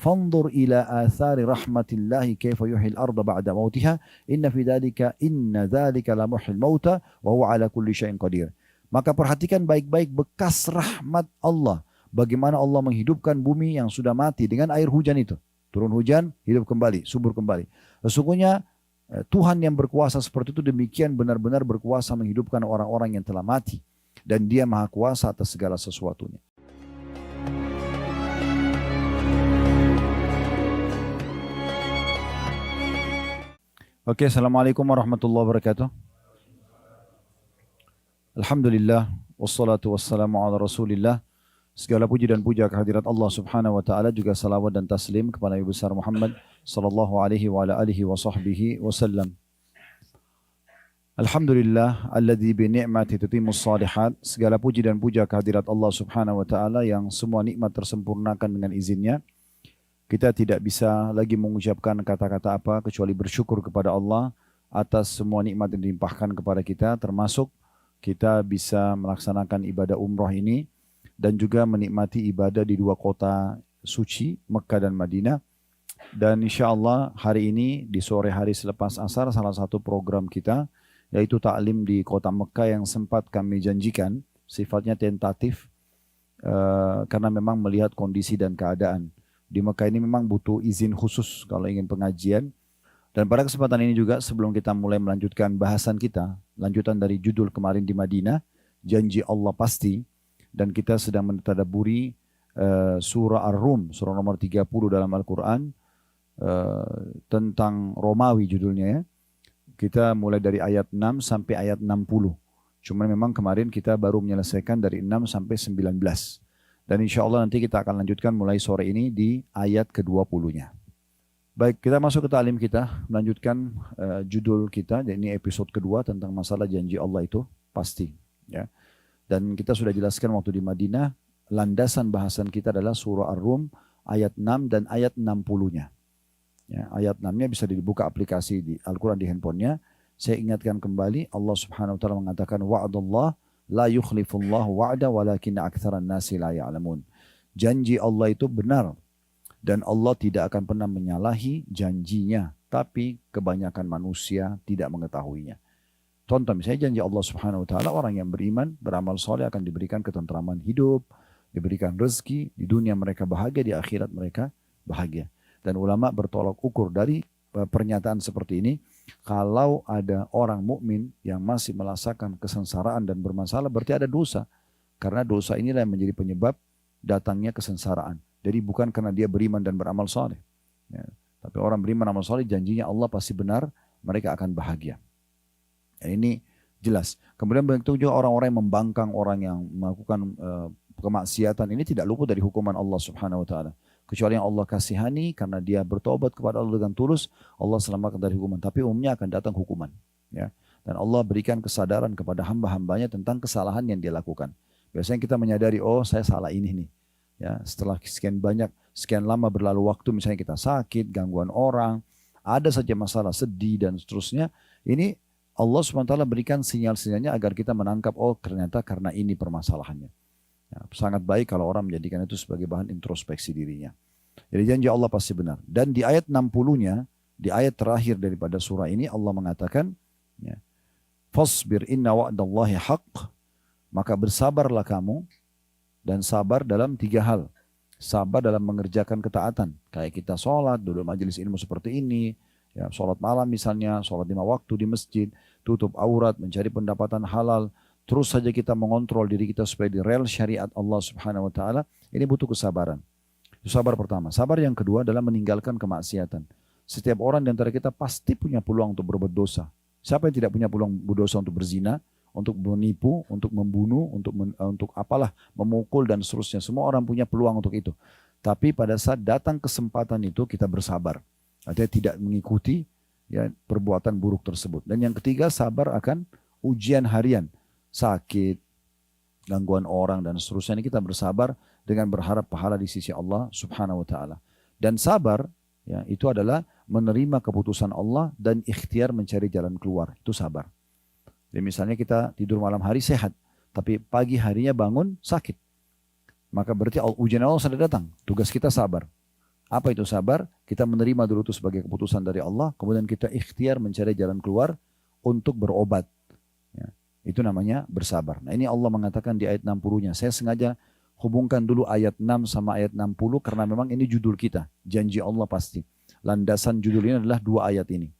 Fanzur ila athari rahmatillahi kaifa yuhyil arda ba'da mautiha inna dzalika la muhyil mauta wa huwa ala kulli syai'in qadir. Maka perhatikan baik-baik bekas rahmat Allah. Bagaimana Allah menghidupkan bumi yang sudah mati dengan air hujan itu. Turun hujan, hidup kembali, subur kembali. Sesungguhnya Tuhan yang berkuasa seperti itu demikian benar-benar berkuasa menghidupkan orang-orang yang telah mati. Dan dia maha kuasa atas segala sesuatunya. Oke, Assalamualaikum warahmatullahi wabarakatuh. Alhamdulillah, wassalatu wassalamu ala rasulillah. Segala puji dan puja kehadirat Allah subhanahu wa ta'ala, juga salawat dan taslim kepada Nabi besar Muhammad sallallahu alaihi wa ala alihi wa sahbihi wasallam. Alhamdulillah, alladzi bi ni'mati tutimmus salihat. Segala puji dan puja kehadirat Allah subhanahu wa ta'ala yang semua nikmat tersempurnakan dengan izinnya. Kita tidak bisa lagi mengucapkan kata-kata apa kecuali bersyukur kepada Allah atas semua nikmat yang dilimpahkan kepada kita, termasuk kita bisa melaksanakan ibadah umroh ini dan juga menikmati ibadah di dua kota suci, Mekah dan Madinah. Dan insya Allah hari ini di sore hari selepas asar salah satu program kita yaitu taklim di kota Mekah yang sempat kami janjikan, sifatnya tentatif karena memang melihat kondisi dan keadaan. Di Mekah ini memang butuh izin khusus kalau ingin pengajian. Dan pada kesempatan ini juga sebelum kita mulai melanjutkan bahasan kita, lanjutan dari judul kemarin di Madinah, Janji Allah Pasti. Dan kita sedang mentadabburi surah Ar-Rum, surah nomor 30 dalam Al-Quran, tentang Romawi judulnya ya. Kita mulai dari ayat 6 sampai ayat 60. Cuman memang kemarin kita baru menyelesaikan dari 6 sampai 19. Dan insya Allah nanti kita akan lanjutkan mulai sore ini di ayat ke-20-nya. Baik, kita masuk ke ta'lim kita, melanjutkan judul kita, dan ini episode kedua tentang masalah janji Allah itu pasti. Ya. Dan kita sudah jelaskan waktu di Madinah, landasan bahasan kita adalah surah Ar-Rum ayat 6 dan ayat 60-nya. Ya, ayat 6-nya bisa dibuka aplikasi di Al-Quran di handphonenya. Saya ingatkan kembali, Allah subhanahu wa ta'ala mengatakan, wa'adallah la yukhlifullahu wa'da walakinna aktsaran nasi la ya'lamun. Janji Allah itu benar dan Allah tidak akan pernah menyalahi janjinya, tapi kebanyakan manusia tidak mengetahuinya. Contoh misalnya janji Allah subhanahu wa ta'ala, orang yang beriman, beramal soleh akan diberikan ketentraman hidup, diberikan rezeki, di dunia mereka bahagia, di akhirat mereka bahagia. Dan ulama bertolak ukur dari pernyataan seperti ini, kalau ada orang mukmin yang masih merasakan kesengsaraan dan bermasalah, berarti ada dosa. Karena dosa inilah yang menjadi penyebab datangnya kesengsaraan. Jadi bukan karena dia beriman dan beramal soleh. Ya, tapi orang beriman dan beramal soleh, janjinya Allah pasti benar, mereka akan bahagia. Dan ini jelas. Kemudian begitu juga orang-orang yang membangkang, orang yang melakukan kemaksiatan, ini tidak luput dari hukuman Allah subhanahu wa ta'ala. Kecuali yang Allah kasihani karena dia bertobat kepada Allah dengan tulus, Allah selamatkan dari hukuman. Tapi umumnya akan datang hukuman. Ya. Dan Allah berikan kesadaran kepada hamba-hambanya tentang kesalahan yang dia lakukan. Biasanya kita menyadari, oh saya salah ini nih. Ya, setelah sekian lama berlalu waktu, misalnya kita sakit, gangguan orang, ada saja masalah, sedih dan seterusnya. Ini Allah SWT berikan sinyal-sinyalnya agar kita menangkap, oh ternyata karena ini permasalahannya. Ya, sangat baik kalau orang menjadikan itu sebagai bahan introspeksi dirinya. Jadi janji Allah pasti benar. Dan di ayat 60-nya, di ayat terakhir daripada surah ini, Allah mengatakan, ya, fasbir inna wa'dallahi haqq, maka bersabarlah kamu, dan sabar dalam 3 hal. Sabar dalam mengerjakan ketaatan. Kayak kita sholat, duduk majelis ilmu seperti ini, ya, sholat malam misalnya, sholat 5 waktu di masjid, tutup aurat, mencari pendapatan halal, terus saja kita mengontrol diri kita supaya di rel syariat Allah subhanahu wa ta'ala. Ini butuh kesabaran. Itu sabar pertama. Sabar yang kedua adalah meninggalkan kemaksiatan. Setiap orang di antara kita pasti punya peluang untuk berbuat dosa. Siapa yang tidak punya peluang berdosa untuk berzina, untuk menipu, untuk membunuh, untuk apalah, memukul dan seterusnya. Semua orang punya peluang untuk itu. Tapi pada saat datang kesempatan itu kita bersabar. Artinya tidak mengikuti ya, perbuatan buruk tersebut. Dan yang ketiga, sabar akan ujian harian. Sakit, gangguan orang dan seterusnya, ini kita bersabar dengan berharap pahala di sisi Allah subhanahu wa ta'ala. Dan sabar ya, itu adalah menerima keputusan Allah dan ikhtiar mencari jalan keluar. Itu sabar. Jadi misalnya kita tidur malam hari sehat, tapi pagi harinya bangun sakit. Maka berarti ujian Allah sudah datang. Tugas kita sabar. Apa itu sabar? Kita menerima dulu itu sebagai keputusan dari Allah, kemudian kita ikhtiar mencari jalan keluar untuk berobat. Ya, itu namanya bersabar. Nah ini Allah mengatakan di ayat 60-nya. Saya sengaja hubungkan dulu ayat 6 sama ayat 60 karena memang ini judul kita. Janji Allah pasti. Landasan judul ini adalah dua ayat ini.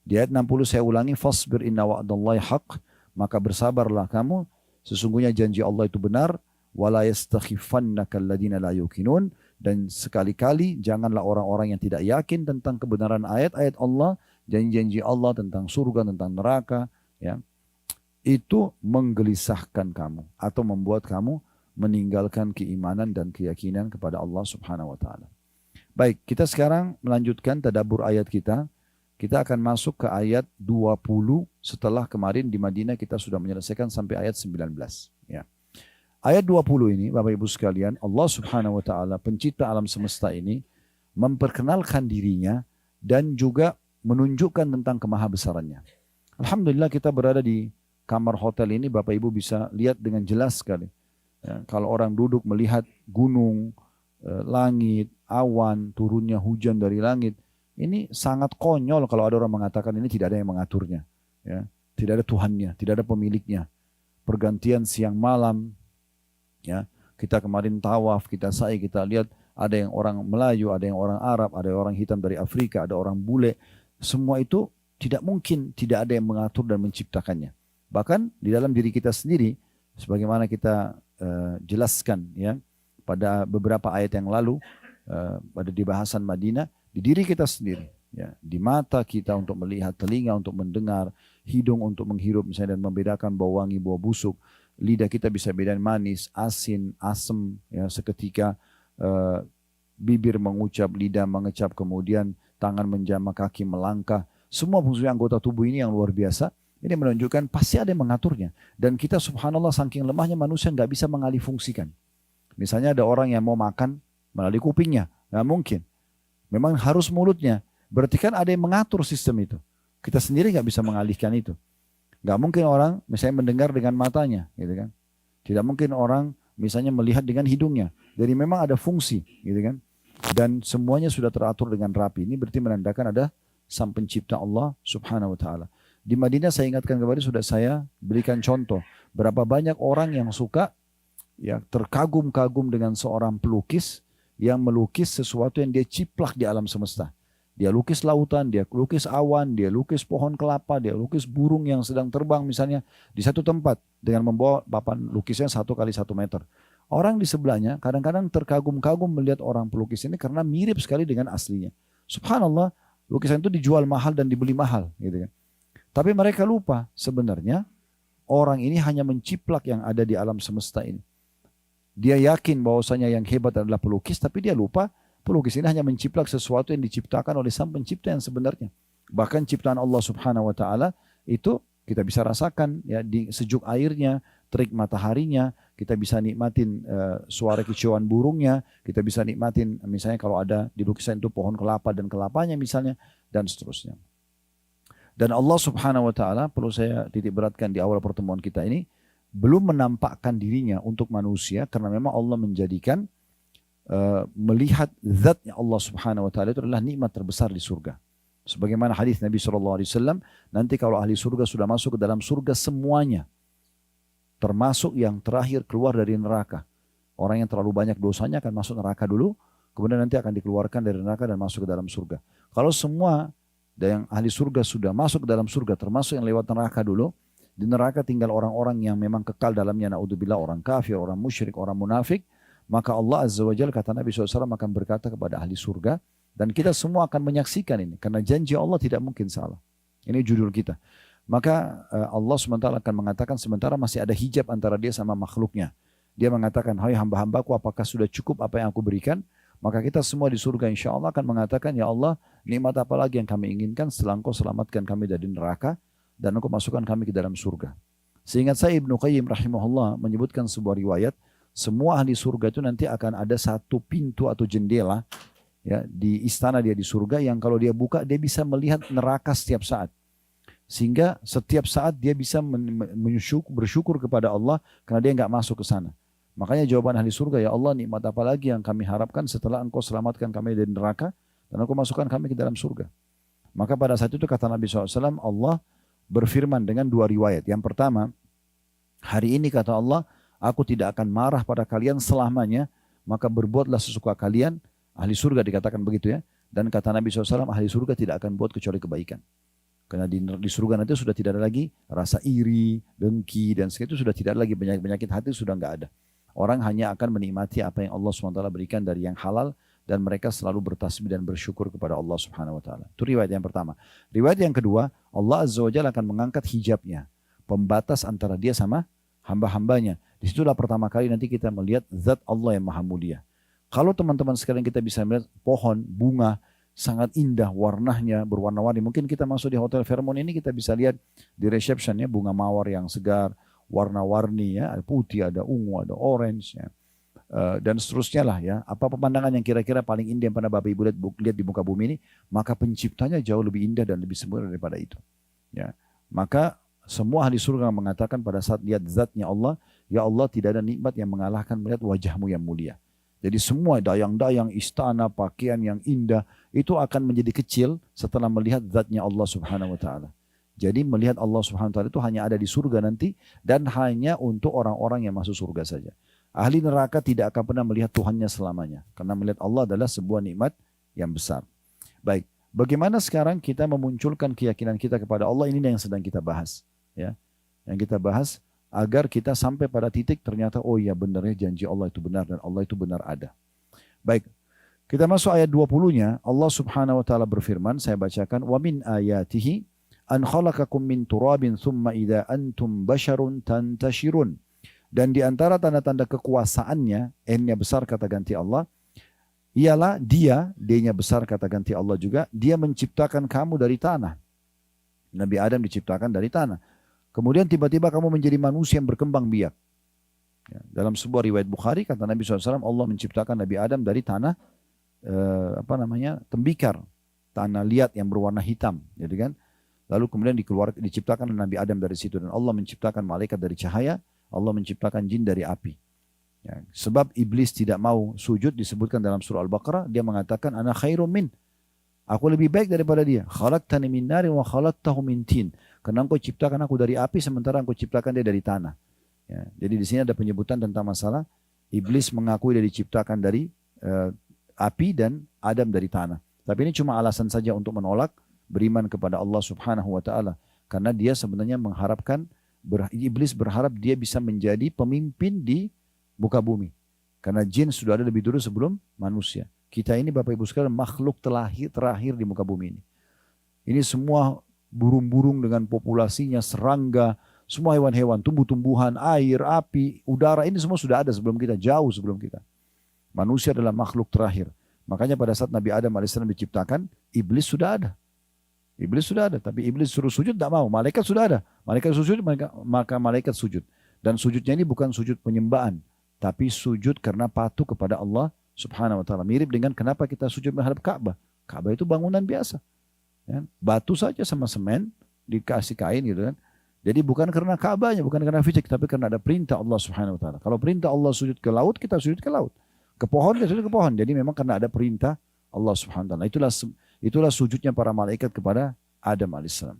Di ayat 60 saya ulangi, fasbir inna wa'dallahi haq, maka bersabarlah kamu, sesungguhnya janji Allah itu benar, wala yastakhifannaka alladhina la yuqinun, dan sekali-kali janganlah orang-orang yang tidak yakin tentang kebenaran ayat-ayat Allah, janji-janji Allah tentang surga, tentang neraka, ya, itu menggelisahkan kamu atau membuat kamu meninggalkan keimanan dan keyakinan kepada Allah Subhanahu wa taala. Baik, kita sekarang melanjutkan tadabbur ayat kita. Kita akan masuk ke ayat 20 setelah kemarin di Madinah kita sudah menyelesaikan sampai ayat 19. Ya. Ayat 20 ini Bapak Ibu sekalian, Allah Subhanahu wa taala pencipta alam semesta ini memperkenalkan dirinya dan juga menunjukkan tentang kemahabesarannya. Alhamdulillah kita berada di kamar hotel ini, Bapak Ibu bisa lihat dengan jelas sekali. Ya, kalau orang duduk melihat gunung, langit, awan, turunnya hujan dari langit, ini sangat konyol kalau ada orang mengatakan ini tidak ada yang mengaturnya. Ya. Tidak ada Tuhannya, tidak ada pemiliknya. Pergantian siang malam, ya, kita kemarin tawaf, kita sa'i, kita lihat ada yang orang Melayu, ada yang orang Arab, ada yang orang hitam dari Afrika, ada orang bule. Semua itu tidak mungkin tidak ada yang mengatur dan menciptakannya. Bahkan di dalam diri kita sendiri, sebagaimana kita jelaskan ya pada beberapa ayat yang lalu, pada di bahasan Madinah, di diri kita sendiri, ya, di mata kita untuk melihat, telinga untuk mendengar, hidung untuk menghirup misalnya dan membedakan bau wangi, bau busuk, lidah kita bisa bedain manis, asin, asam, ya, seketika bibir mengucap, lidah mengecap, kemudian tangan menjamah, kaki melangkah, semua fungsi anggota tubuh ini yang luar biasa. Ini menunjukkan pasti ada yang mengaturnya. Dan kita subhanallah saking lemahnya manusia nggak bisa mengalih fungsikan. Misalnya ada orang yang mau makan melalui kupingnya, nggak mungkin. Memang harus mulutnya. Berarti kan ada yang mengatur sistem itu. Kita sendiri nggak bisa mengalihkan itu. Nggak mungkin orang misalnya mendengar dengan matanya, gitu kan? Tidak mungkin orang misalnya melihat dengan hidungnya. Jadi memang ada fungsi, gitu kan? Dan semuanya sudah teratur dengan rapi. Ini berarti menandakan ada Sang Pencipta Allah Subhanahu Wa Taala. Di Madinah saya ingatkan kembali sudah saya berikan contoh berapa banyak orang yang suka ya terkagum-kagum dengan seorang pelukis yang melukis sesuatu yang dia ciplak di alam semesta. Dia lukis lautan, dia lukis awan, dia lukis pohon kelapa, dia lukis burung yang sedang terbang misalnya di satu tempat dengan membawa papan lukisnya 1 kali 1 meter. Orang di sebelahnya kadang-kadang terkagum-kagum melihat orang pelukis ini karena mirip sekali dengan aslinya. Subhanallah, lukisan itu dijual mahal dan dibeli mahal, gitu kan. Tapi mereka lupa sebenarnya orang ini hanya menciplak yang ada di alam semesta ini. Dia yakin bahwasanya yang hebat adalah pelukis, tapi dia lupa pelukis ini hanya menciplak sesuatu yang diciptakan oleh Sang Pencipta yang sebenarnya. Bahkan ciptaan Allah Subhanahu Wa Taala itu kita bisa rasakan ya di sejuk airnya, terik mataharinya, kita bisa nikmatin suara kicauan burungnya, kita bisa nikmatin misalnya kalau ada di lukisan itu pohon kelapa dan kelapanya misalnya dan seterusnya. Dan Allah Subhanahu Wa Taala perlu saya titik beratkan di awal pertemuan kita ini, belum menampakkan dirinya untuk manusia karena memang Allah menjadikan melihat zatnya Allah Subhanahu Wa Taala itu adalah nikmat terbesar di surga. Sebagaimana hadis Nabi SAW, nanti kalau ahli surga sudah masuk ke dalam surga semuanya, termasuk yang terakhir keluar dari neraka. Orang yang terlalu banyak dosanya akan masuk neraka dulu, kemudian nanti akan dikeluarkan dari neraka dan masuk ke dalam surga. Kalau semua yang ahli surga sudah masuk ke dalam surga, termasuk yang lewat neraka dulu, di neraka tinggal orang-orang yang memang kekal dalamnya, naudzubillah, orang kafir, orang musyrik, orang munafik, maka Allah Azza wa Jalla, kata Nabi SAW, akan berkata kepada ahli surga, dan kita semua akan menyaksikan ini, karena janji Allah tidak mungkin salah. Ini judul kita. Maka Allah SWT akan mengatakan sementara masih ada hijab antara dia sama makhluknya. Dia mengatakan, hai hamba-hambaku, apakah sudah cukup apa yang aku berikan? Maka kita semua di surga insya Allah akan mengatakan, ya Allah, nikmat apa lagi yang kami inginkan setelah Engkau selamatkan kami dari neraka dan Engkau masukkan kami ke dalam surga. Seingat saya Ibnu Qayyim rahimahullah menyebutkan sebuah riwayat, semua ahli surga itu nanti akan ada satu pintu atau jendela ya di istana dia di surga yang kalau dia buka dia bisa melihat neraka setiap saat. Sehingga setiap saat dia bisa bersyukur kepada Allah karena dia nggak masuk ke sana. Makanya jawaban ahli surga, ya Allah nikmat apa lagi yang kami harapkan setelah engkau selamatkan kami dari neraka dan engkau masukkan kami ke dalam surga. Maka pada saat itu kata Nabi SAW, Allah berfirman dengan dua riwayat. Yang pertama, hari ini kata Allah, aku tidak akan marah pada kalian selamanya, maka berbuatlah sesuka kalian. Ahli surga dikatakan begitu ya. Dan kata Nabi SAW, ahli surga tidak akan buat kecuali kebaikan. Karena di surga nanti sudah tidak ada lagi rasa iri, dengki, dan segitu sudah tidak ada lagi, penyakit hati sudah nggak ada. Orang hanya akan menikmati apa yang Allah SWT berikan dari yang halal, dan mereka selalu bertasbih dan bersyukur kepada Allah Subhanahu wa taala. Itu riwayat yang pertama. Riwayat yang kedua, Allah Azza wa Jalla akan mengangkat hijabnya, pembatas antara dia sama hamba-hambanya. Disitulah pertama kali nanti kita melihat zat Allah yang maha mulia. Kalau teman-teman sekalian kita bisa melihat pohon, bunga, sangat indah warnanya, berwarna-warni. Mungkin kita masuk di Hotel Fairmont ini kita bisa lihat di reception ya, bunga mawar yang segar, warna-warni ya, ada putih, ada ungu, ada orange ya. Dan seterusnya lah ya. Apa pemandangan yang kira-kira paling indah yang pernah Bapak Ibu lihat di muka bumi ini, maka penciptanya jauh lebih indah dan lebih sempurna daripada itu. Ya. Maka semua ahli surga mengatakan pada saat lihat zatnya Allah, ya Allah tidak ada nikmat yang mengalahkan melihat wajahmu yang mulia. Jadi semua dayang-dayang, istana, pakaian yang indah itu akan menjadi kecil setelah melihat zatnya Allah Subhanahu wa taala. Jadi melihat Allah Subhanahu wa taala itu hanya ada di surga nanti dan hanya untuk orang-orang yang masuk surga saja. Ahli neraka tidak akan pernah melihat Tuhannya selamanya. Karena melihat Allah adalah sebuah nikmat yang besar. Baik, bagaimana sekarang kita memunculkan keyakinan kita kepada Allah, ini yang sedang kita bahas. Ya, yang kita bahas agar kita sampai pada titik ternyata, oh iya benar ya janji Allah itu benar dan Allah itu benar ada. Baik, kita masuk ayat 20-nya. Allah Subhanahu wa taala berfirman, saya bacakan, wa min ayatihi an khalaqakum min turabin thumma idza antum basharun tantashirun. Dan di antara tanda-tanda kekuasaannya, N-nya besar kata ganti Allah, ialah D-nya besar kata ganti Allah juga, dia menciptakan kamu dari tanah. Nabi Adam diciptakan dari tanah. Kemudian tiba-tiba kamu menjadi manusia yang berkembang biak. Ya, dalam sebuah riwayat Bukhari kata Nabi SAW, Allah menciptakan Nabi Adam dari tanah tembikar, tanah liat yang berwarna hitam, gitu kan? Lalu kemudian diciptakan Nabi Adam dari situ, dan Allah menciptakan malaikat dari cahaya. Allah menciptakan jin dari api. Ya, sebab iblis tidak mau sujud disebutkan dalam surah Al-Baqarah, dia mengatakan ana khairum min. Aku lebih baik daripada dia. Khalaqtani min nari wa khalaqtahu min tin. Karena engkau ciptakan aku dari api sementara engkau ciptakan dia dari tanah. Ya, jadi di sini ada penyebutan tentang masalah iblis mengakui dia diciptakan dari api dan Adam dari tanah. Tapi ini cuma alasan saja untuk menolak beriman kepada Allah Subhanahu wa taala, karena dia sebenarnya mengharapkan iblis berharap dia bisa menjadi pemimpin di muka bumi. Karena jin sudah ada lebih dulu sebelum manusia. Kita ini Bapak Ibu sekalian makhluk terakhir di muka bumi ini. Ini semua burung-burung dengan populasinya, serangga, semua hewan-hewan, tumbuh-tumbuhan, air, api, udara, ini semua sudah ada sebelum kita, jauh sebelum kita. Manusia adalah makhluk terakhir. Makanya pada saat Nabi Adam AS diciptakan, iblis sudah ada. Iblis sudah ada, tapi iblis suruh sujud tidak mau. Malaikat sudah ada. Malaikat sujud, maka malaikat sujud. Dan sujudnya ini bukan sujud penyembahan, tapi sujud karena patuh kepada Allah Subhanahu wa taala. Mirip dengan kenapa kita sujud menghadap Ka'bah. Ka'bah itu bangunan biasa. Ya, batu saja sama semen, dikasih kain gitu kan. Jadi bukan karena Ka'bahnya, bukan karena fisik, tapi karena ada perintah Allah Subhanahu wa taala. Kalau perintah Allah sujud ke laut, kita sujud ke laut. Ke pohon, kita sujud ke pohon. Jadi memang karena ada perintah Allah Subhanahu wa taala. Itulah sujudnya para malaikat kepada Adam alaihissalam.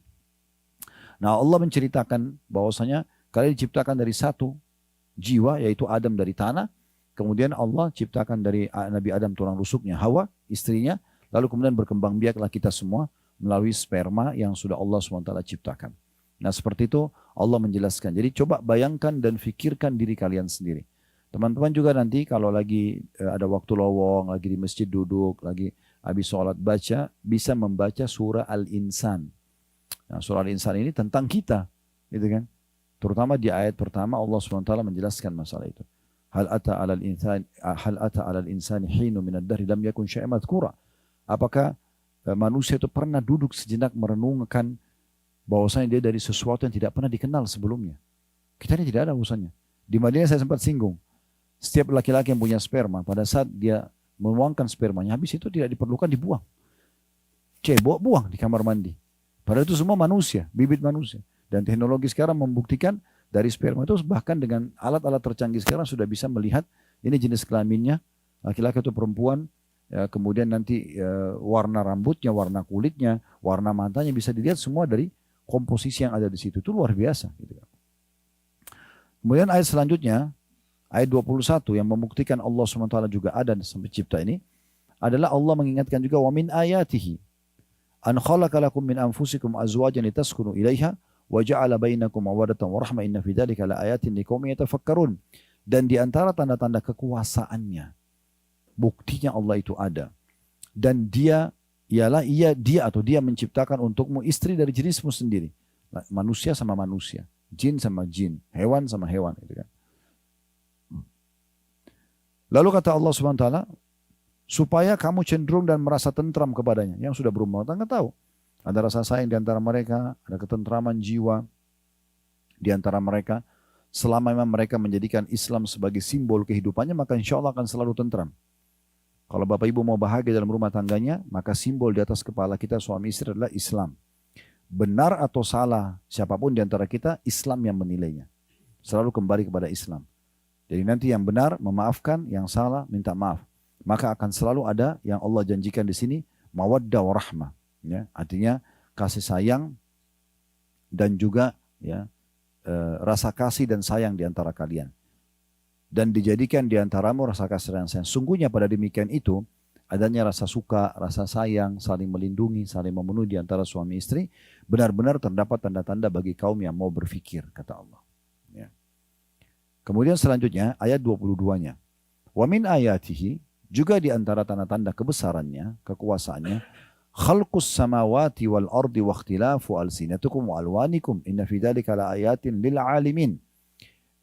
Nah, Allah menceritakan bahwasanya kalian diciptakan dari satu jiwa, yaitu Adam dari tanah. Kemudian Allah ciptakan dari Nabi Adam tulang rusuknya Hawa, istrinya. Lalu kemudian berkembang biaklah kita semua melalui sperma yang sudah Allah SWT ciptakan. Nah, seperti itu Allah menjelaskan. Jadi coba bayangkan dan fikirkan diri kalian sendiri. Teman-teman juga nanti kalau lagi ada waktu lowong, lagi di masjid duduk, lagi habis sholat baca, bisa membaca surah Al-Insan. Nah, surah Al-Insan ini tentang kita, gitu kan? Terutama di ayat pertama Allah SWT menjelaskan masalah itu. Hal ata 'alal insani hinu minad dahri lam yakun syai'an madhkura. Apakah manusia itu pernah duduk sejenak merenungkan bahwasanya dia dari sesuatu yang tidak pernah dikenal sebelumnya? Kita ini tidak ada urusannya. Di Madinah saya sempat singgung. Setiap laki-laki yang punya sperma, pada saat dia membuangkan spermanya, habis itu tidak diperlukan, dibuang. Cebok, buang di kamar mandi. Padahal itu semua manusia, bibit manusia. Dan teknologi sekarang membuktikan dari sperma itu bahkan dengan alat-alat tercanggih sekarang sudah bisa melihat ini jenis kelaminnya, laki-laki atau perempuan, ya, kemudian nanti warna rambutnya, warna kulitnya, warna matanya bisa dilihat semua dari komposisi yang ada di situ. Itu luar biasa. Gitu. Kemudian ayat selanjutnya, ayat 21 yang membuktikan Allah SWT juga ada di pencipta ini, adalah Allah mengingatkan juga wa min ayatihi an khalaqalakum min anfusikum azwajan litaskunu ilaiha wa ja'ala bainakum mawaddatan wa rahmah inna fi dzalika laayatin liqaumin yatafakkarun. Dan di antara tanda-tanda kekuasaannya, buktinya Allah itu ada. Dan dia ialah dia menciptakan untukmu istri dari jenismu sendiri. Manusia sama manusia, jin sama jin, hewan sama hewan, gitu kan. Lalu kata Allah SWT, supaya kamu cenderung dan merasa tentram kepadanya. Yang sudah berumah tangga tahu. Ada rasa sayang di antara mereka, ada ketentraman jiwa di antara mereka. Selama memang mereka menjadikan Islam sebagai simbol kehidupannya, maka insya Allah akan selalu tentram. Kalau Bapak Ibu mau bahagia dalam rumah tangganya, maka simbol di atas kepala kita suami istri adalah Islam. Benar atau salah, siapapun di antara kita, Islam yang menilainya. Selalu kembali kepada Islam. Jadi nanti yang benar memaafkan, yang salah minta maaf. Maka akan selalu ada yang Allah janjikan di sini, mawaddah warahmah. Ya, artinya kasih sayang dan juga ya, rasa kasih dan sayang di antara kalian. Dan dijadikan di antaramu rasa kasih dan sayang. Sungguhnya pada demikian itu, adanya rasa suka, rasa sayang, saling melindungi, saling memenuhi di antara suami istri, benar-benar terdapat tanda-tanda bagi kaum yang mau berfikir, kata Allah. Ya. Kemudian selanjutnya, ayat 22-nya. Wa min ayatihi, juga di antara tanda-tanda kebesarannya, kekuasaannya, khalqus samawati wal ardi wa ikhtilafu alsinatukum wa alwanikum inna fi dzalika laayatin lil alamin.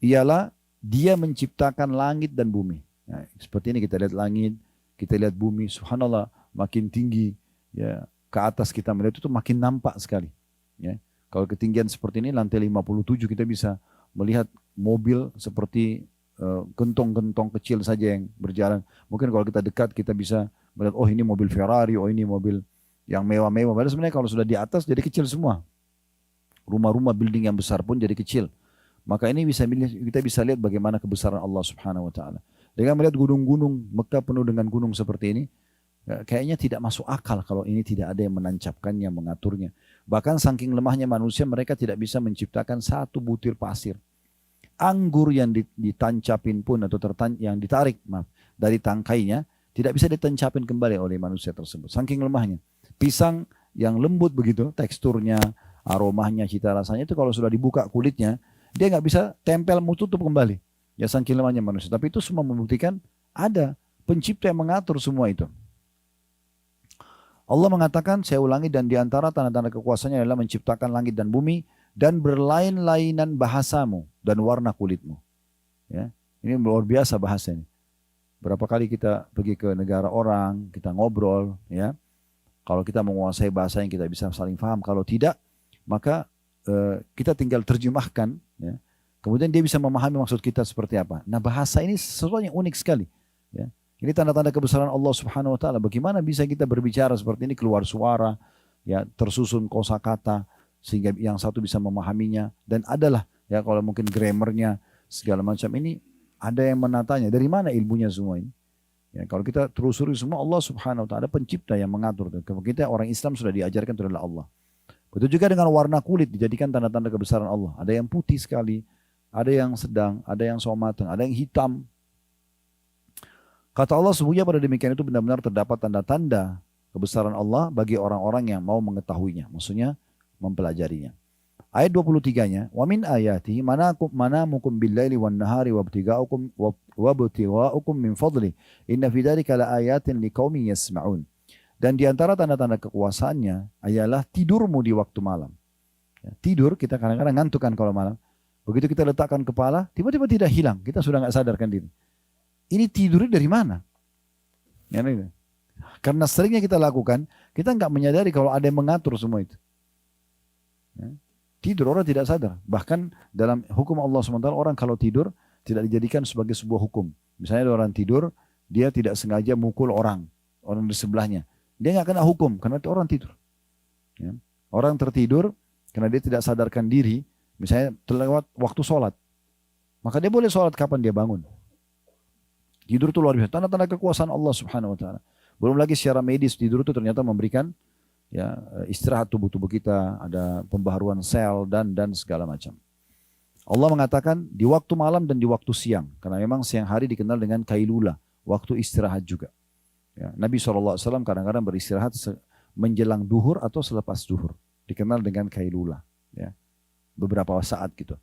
Ialah dia menciptakan langit dan bumi. Nah, seperti ini kita lihat langit, kita lihat bumi, subhanallah makin tinggi ya, ke atas kita melihat itu makin nampak sekali. Ya. Kalau ketinggian seperti ini lantai 57 kita bisa melihat mobil seperti gentong-gentong kecil saja yang berjalan. Mungkin kalau kita dekat kita bisa melihat, oh ini mobil Ferrari, oh ini mobil yang mewah-mewah. Padahal sebenarnya kalau sudah di atas jadi kecil semua. Rumah-rumah building yang besar pun jadi kecil. Maka ini kita bisa lihat bagaimana kebesaran Allah Subhanahu Wa Taala. Dengan melihat gunung-gunung, Mekah penuh dengan gunung seperti ini, kayaknya tidak masuk akal kalau ini tidak ada yang menancapkannya, mengaturnya. Bahkan saking lemahnya manusia, mereka tidak bisa menciptakan satu butir pasir. Anggur yang ditancapin pun atau yang ditarik dari tangkainya tidak bisa ditancapin kembali oleh manusia tersebut. Saking lemahnya. Pisang yang lembut begitu teksturnya, aromanya, cita rasanya itu kalau sudah dibuka kulitnya dia nggak bisa tempel tutup kembali. Ya saking lemahnya manusia. Tapi itu semua membuktikan ada pencipta yang mengatur semua itu. Allah mengatakan, saya ulangi, dan diantara tanda-tanda kekuasaannya adalah menciptakan langit dan bumi dan berlain-lainan bahasamu dan warna kulitmu. Ya, ini luar biasa bahasa ini. Berapa kali kita pergi ke negara orang, kita ngobrol, ya. Kalau kita menguasai bahasa yang kita bisa saling paham. Kalau tidak, maka kita tinggal terjemahkan. Ya. Kemudian dia bisa memahami maksud kita seperti apa. Nah, bahasa ini sesuatu yang unik sekali. Ya. Ini tanda-tanda kebesaran Allah Subhanahu Wa Taala. Bagaimana bisa kita berbicara seperti ini, keluar suara, ya, tersusun kosakata sehingga yang satu bisa memahaminya. Dan adalah, ya, kalau mungkin grammarnya segala macam ini ada yang menatanya. Dari mana ilmunya semua ini? Ya, kalau kita telusuri semua, Allah Subhanahu Wa Taala pencipta yang mengatur. Kalau kita orang Islam sudah diajarkan itu adalah Allah. Betul juga dengan warna kulit dijadikan tanda-tanda kebesaran Allah. Ada yang putih sekali, ada yang sedang, ada yang somatan, ada yang hitam. Kata Allah, sesungguhnya pada demikian itu benar-benar terdapat tanda-tanda kebesaran Allah bagi orang-orang yang mau mengetahuinya. Maksudnya mempelajarinya. Ayat 23-nya, wa min ayatihi manamukum bil-laili wan-nahari wabtiga'ukum min fadli inna fi dzalika laayatin liqaumin yasma'un. Dan di antara tanda-tanda kekuasaannya ialah tidurmu di waktu malam. Ya, tidur, kita kadang-kadang ngantuk kan kalau malam. Begitu kita letakkan kepala, tiba-tiba tidak hilang. Kita sudah nggak sadarkan diri. Ini tidurnya dari mana? Ya, karena seringnya kita lakukan, kita nggak menyadari kalau ada yang mengatur semua itu. Ya. Tidur orang tidak sadar. Bahkan dalam hukum Allah SWT, orang kalau tidur tidak dijadikan sebagai sebuah hukum. Misalnya ada orang tidur, dia tidak sengaja mukul orang di sebelahnya. Dia nggak kena hukum karena itu orang tidur. Ya. Orang tertidur karena dia tidak sadarkan diri, Misalnya terlewat waktu sholat. Maka dia boleh sholat kapan dia bangun. Tidur itu luar biasa. Tanda-tanda kekuasaan Allah subhanahu wa ta'ala. Belum lagi secara medis tidur itu ternyata memberikan ya istirahat tubuh-tubuh kita. Ada pembaharuan sel dan segala macam. Allah mengatakan di waktu malam dan di waktu siang. Karena memang siang hari dikenal dengan kailula. Waktu istirahat juga. Ya, Nabi SAW kadang-kadang beristirahat menjelang duhur atau selepas duhur. Dikenal dengan kailula. Ya, beberapa saat gitu.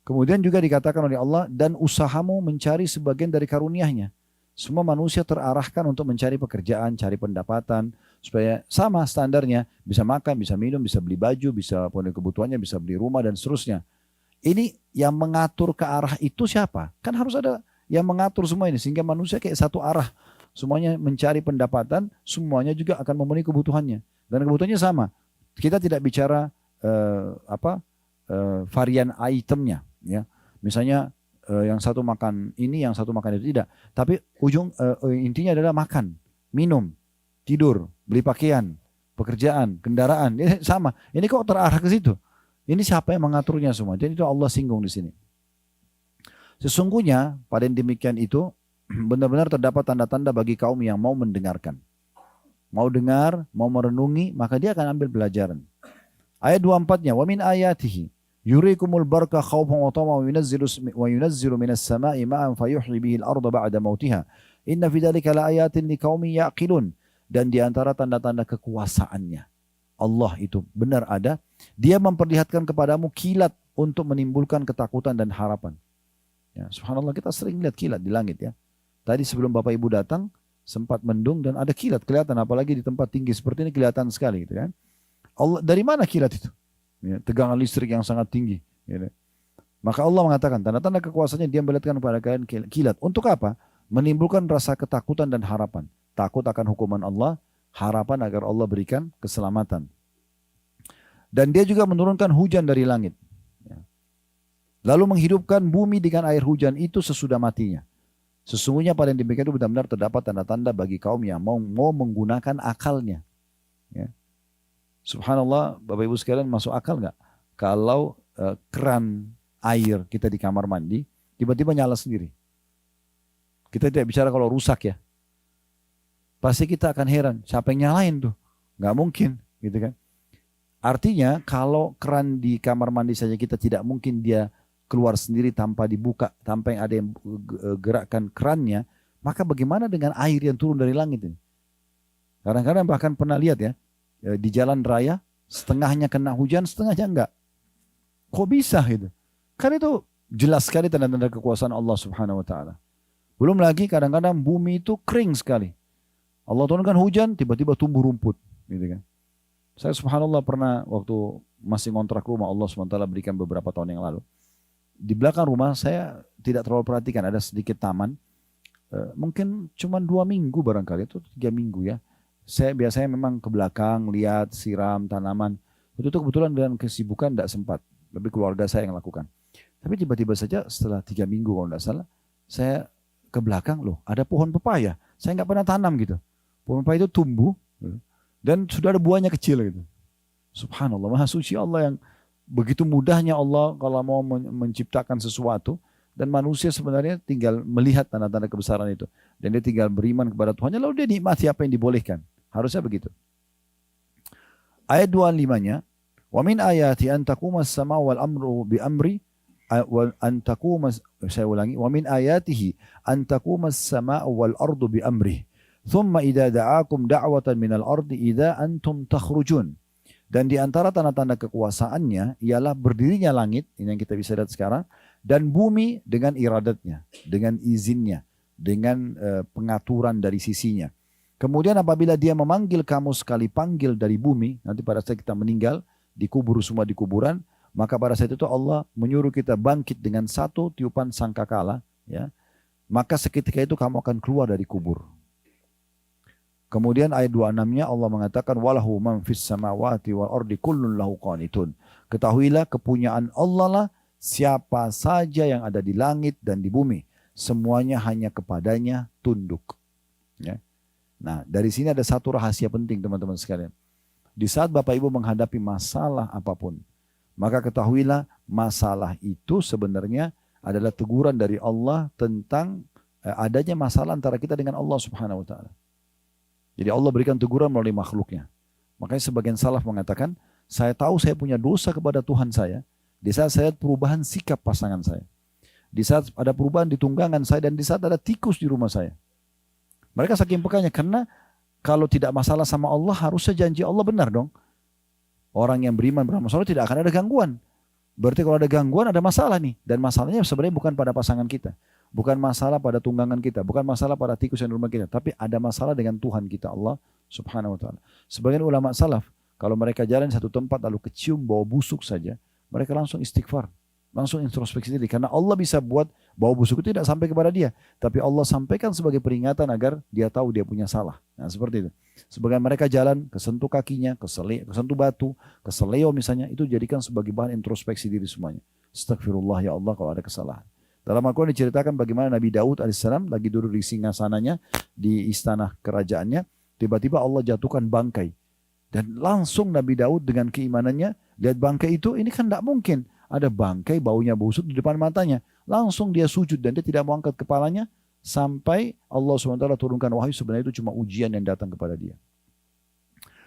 Kemudian juga dikatakan oleh Allah, dan usahamu mencari sebagian dari karunia-Nya. Semua manusia terarahkan untuk mencari pekerjaan, cari pendapatan, supaya sama standarnya, bisa makan, bisa minum, bisa beli baju, bisa penuhi kebutuhannya, bisa beli rumah dan seterusnya. Ini yang mengatur ke arah itu siapa? Kan harus ada yang mengatur semua ini, sehingga manusia kayak satu arah. Semuanya mencari pendapatan, semuanya juga akan memenuhi kebutuhannya. Dan kebutuhannya sama. Kita tidak bicara varian itemnya. Ya, misalnya yang satu makan ini, yang satu makan itu, tidak. Tapi intinya adalah makan, minum, tidur, beli pakaian, pekerjaan, kendaraan, ini sama. Ini kok terarah ke situ? Ini siapa yang mengaturnya semua? Jadi itu Allah singgung di sini. Sesungguhnya pada yang demikian itu benar-benar terdapat tanda-tanda bagi kaum yang mau mendengarkan, mau dengar, mau merenungi, maka dia akan ambil pelajaran. Ayat 24-nya, wa min ayatihi yurikumul barka khawfan wa tama wa yunazzilu minas sama'i ma'an fayuhyi bihi al-ardha ba'da mautiha. Inna fi dzalika laayatin liqaumin yaqilun. Dan di antara tanda-tanda kekuasaannya, Allah itu benar ada. Dia memperlihatkan kepadamu kilat untuk menimbulkan ketakutan dan harapan. Ya, subhanallah, kita sering lihat kilat di langit ya. Tadi sebelum Bapak Ibu datang sempat mendung dan ada kilat kelihatan, apalagi di tempat tinggi seperti ini kelihatan sekali gitu kan. Allah, dari mana kilat itu? Ya, tegangan listrik yang sangat tinggi. Ya. Maka Allah mengatakan tanda-tanda kekuasaannya dia memperlihatkan kepada kalian kilat. Untuk apa? Menimbulkan rasa ketakutan dan harapan. Takut akan hukuman Allah, harapan agar Allah berikan keselamatan. Dan dia juga menurunkan hujan dari langit. Ya. Lalu menghidupkan bumi dengan air hujan itu sesudah matinya. Sesungguhnya pada yang demikian itu benar-benar terdapat tanda-tanda bagi kaum yang mau menggunakan akalnya. Ya. Subhanallah, Bapak Ibu sekalian, masuk akal nggak? Kalau keran air kita di kamar mandi, tiba-tiba nyala sendiri. Kita tidak bicara kalau rusak ya. Pasti kita akan heran, siapa yang nyalain tuh? Nggak mungkin, gitu kan? Artinya kalau keran di kamar mandi saja kita tidak mungkin dia keluar sendiri tanpa dibuka, tanpa yang ada yang gerakkan kerannya, maka bagaimana dengan air yang turun dari langit ini? Kadang-kadang bahkan pernah lihat ya, di jalan raya, setengahnya kena hujan, setengahnya enggak. Kok bisa gitu? Kan itu jelas sekali tanda-tanda kekuasaan Allah subhanahu wa ta'ala. Belum lagi kadang-kadang bumi itu kering sekali. Allah turunkan hujan, tiba-tiba tumbuh rumput. Gitu kan. Saya subhanallah pernah waktu masih ngontrak rumah, Allah subhanahu wa ta'ala berikan beberapa tahun yang lalu. Di belakang rumah saya tidak terlalu perhatikan, ada sedikit taman. Mungkin cuma 2 minggu barangkali, itu 3 minggu ya. Saya biasanya memang ke belakang, lihat, siram tanaman. Itu tuh kebetulan dengan kesibukan tidak sempat. Lebih keluarga saya yang lakukan. Tapi tiba-tiba saja setelah 3 minggu kalau tidak salah, saya ke belakang, loh ada pohon pepaya. Saya nggak pernah tanam gitu. Pohon pepaya itu tumbuh dan sudah ada buahnya kecil gitu. Subhanallah, maha suci Allah yang begitu mudahnya Allah kalau mau menciptakan sesuatu. Dan manusia sebenarnya tinggal melihat tanda-tanda kebesaran itu. Dan dia tinggal beriman kepada Tuhannya, lalu dia nikmati apa yang dibolehkan. Harusnya begitu. Ayat 25-nya, wa min ayati an taquma as-sama'u wal amru bi amri wa an taquma, saya ulangi, wa min ayatihi an taquma as-sama'u wal ardu bi amri thumma idza da'akum da'watan minal ardi idza antum takhrujun. Dan di antara tanda-tanda kekuasaannya ialah berdirinya langit, ini yang kita bisa lihat sekarang, dan bumi dengan iradatnya, dengan izinnya, dengan pengaturan dari sisinya. Kemudian apabila dia memanggil kamu sekali panggil dari bumi, nanti pada saat kita meninggal, dikubur semua di kuburan, maka pada saat itu Allah menyuruh kita bangkit dengan satu tiupan sangkakala, ya. Maka seketika itu kamu akan keluar dari kubur. Kemudian ayat 26-nya Allah mengatakan walahu man fis samawati wal ardi kullun lahu qanitun. Ketahuilah kepunyaan Allah lah siapa saja yang ada di langit dan di bumi, semuanya hanya kepadanya tunduk. Ya. Nah, dari sini ada satu rahasia penting teman-teman sekalian. Di saat Bapak Ibu menghadapi masalah apapun, Maka ketahuilah masalah itu sebenarnya adalah teguran dari Allah tentang adanya masalah antara kita dengan Allah Subhanahu wa taala. Jadi Allah berikan teguran melalui makhluknya. Makanya sebagian salaf mengatakan, saya tahu saya punya dosa kepada Tuhan saya di saat saya lihat perubahan sikap pasangan saya. Di saat ada perubahan di tunggangan saya dan di saat ada tikus di rumah saya. Mereka saking pekanya karena kalau tidak masalah sama Allah harusnya janji Allah benar dong. Orang yang beriman beramal soleh tidak akan ada gangguan. Berarti kalau ada gangguan ada masalah nih. Dan masalahnya sebenarnya bukan pada pasangan kita. Bukan masalah pada tunggangan kita. Bukan masalah pada tikus yang di rumah kita. Tapi ada masalah dengan Tuhan kita Allah Subhanahu wa ta'ala. Sebagian ulama salaf kalau mereka jalan satu tempat lalu kecium bau busuk saja. Mereka langsung istighfar. Langsung introspeksi diri. Karena Allah bisa buat bau busuk itu tidak sampai kepada dia. Tapi Allah sampaikan sebagai peringatan agar dia tahu dia punya salah. Nah seperti itu. Sebagian mereka jalan, kesentuh kakinya, kesentuh batu, keseleo misalnya. Itu jadikan sebagai bahan introspeksi diri semuanya. Astagfirullah ya Allah kalau ada kesalahan. Dalam Al-Quran diceritakan bagaimana Nabi Daud alaihissalam lagi duduk di singgasananya, di istana kerajaannya. Tiba-tiba Allah jatuhkan bangkai. Dan langsung Nabi Daud dengan keimanannya, lihat bangkai itu, ini kan tidak mungkin. Ada bangkai baunya busuk di depan matanya. Langsung dia sujud dan dia tidak mau angkat kepalanya sampai Allah SWT turunkan wahyu sebenarnya itu cuma ujian yang datang kepada dia.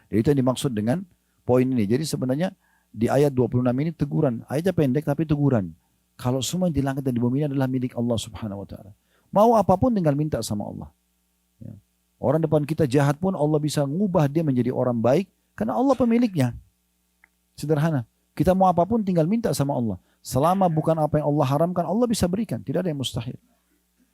Jadi itu yang dimaksud dengan poin ini. Jadi sebenarnya di ayat 26 ini teguran. Ayatnya pendek tapi teguran. Kalau semua yang di langit dan di bumi ini adalah milik Allah Subhanahu wa taala. Mau apapun tinggal minta sama Allah. Ya. Orang depan kita jahat pun Allah bisa ngubah dia menjadi orang baik karena Allah pemiliknya. Sederhana. Kita mau apapun tinggal minta sama Allah. Selama bukan apa yang Allah haramkan, Allah bisa berikan. Tidak ada yang mustahil.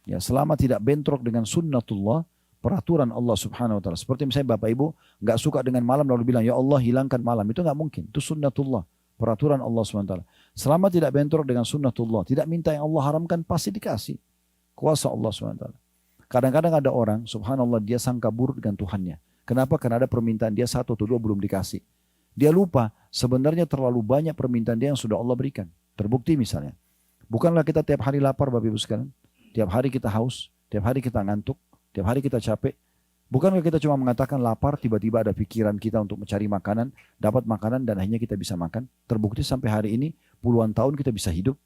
Ya, selama tidak bentrok dengan sunnatullah, peraturan Allah Subhanahu wa taala. Seperti misalnya Bapak Ibu nggak suka dengan malam lalu bilang, "Ya Allah, hilangkan malam." Itu nggak mungkin. Itu sunnatullah, peraturan Allah Subhanahu wa taala. Selama tidak bentrok dengan sunnatullah, tidak minta yang Allah haramkan, pasti dikasih. Kuasa Allah Subhanahu wa taala. Kadang-kadang ada orang, subhanallah, dia sangka buruk dengan Tuhannya. Kenapa? Karena ada permintaan dia satu atau dua belum dikasih. Dia lupa, sebenarnya terlalu banyak permintaan dia yang sudah Allah berikan. Terbukti misalnya, bukanlah kita tiap hari lapar Bapak Ibu sekalian, tiap hari kita haus, tiap hari kita ngantuk, tiap hari kita capek. Bukankah kita cuma mengatakan lapar, tiba-tiba ada pikiran kita untuk mencari makanan, dapat makanan dan akhirnya kita bisa makan. Terbukti sampai hari ini, puluhan tahun kita bisa hidup.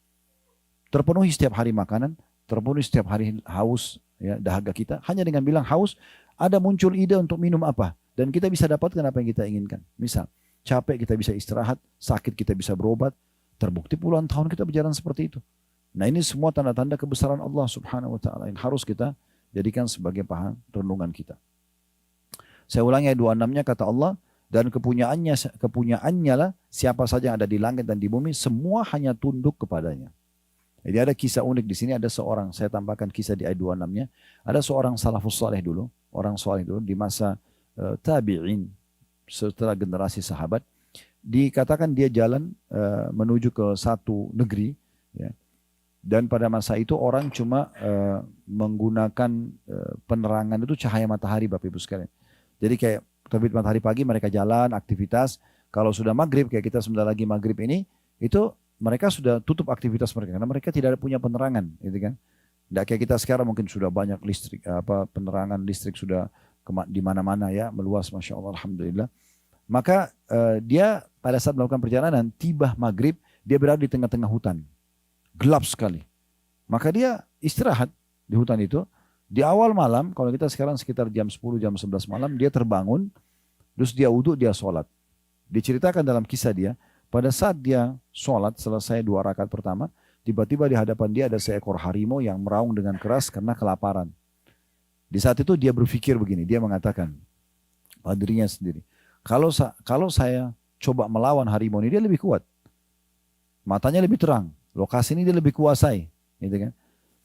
Terpenuhi setiap hari makanan, terpenuhi setiap hari haus, ya, dahaga kita. Hanya dengan bilang haus, ada muncul ide untuk minum apa. Dan kita bisa dapatkan apa yang kita inginkan. Misal, capek kita bisa istirahat, sakit kita bisa berobat. Terbukti puluhan tahun kita berjalan seperti itu. Nah ini semua tanda-tanda kebesaran Allah Subhanahu wa ta'ala yang harus kita jadikan sebagai bahan renungan kita. Saya ulangi ayat 26-nya kata Allah, dan kepunyaannya lah siapa saja yang ada di langit dan di bumi, semua hanya tunduk kepadanya. Jadi ada kisah unik di sini, ada seorang, saya tambahkan kisah di ayat 26-nya, ada seorang salafus saleh dulu, orang saleh dulu di masa tabi'in, setelah generasi sahabat, dikatakan dia jalan menuju ke satu negeri, ya. Dan pada masa itu orang cuma menggunakan penerangan itu cahaya matahari Bapak Ibu sekalian. Jadi kayak terbit matahari pagi mereka jalan aktivitas, kalau sudah maghrib kayak kita sebentar lagi maghrib ini, itu mereka sudah tutup aktivitas mereka karena mereka tidak punya penerangan, gitu kan. Tidak kayak kita sekarang mungkin sudah banyak listrik, penerangan listrik sudah di mana-mana ya, meluas, masya Allah, alhamdulillah. Maka dia pada saat melakukan perjalanan, tiba maghrib, dia berada di tengah-tengah hutan. Gelap sekali. Maka dia istirahat di hutan itu. Di awal malam, kalau kita sekarang sekitar jam 10, jam 11 malam, dia terbangun, terus dia wudhu, dia sholat. Diceritakan dalam kisah dia, pada saat dia sholat, selesai 2 rakaat pertama, tiba-tiba di hadapan dia ada seekor harimau yang meraung dengan keras karena kelaparan. Di saat itu dia berpikir begini, dia mengatakan pada dirinya sendiri, kalau saya coba melawan harimau ini, dia lebih kuat. Matanya lebih terang, lokasi ini dia lebih kuasai, gitu kan?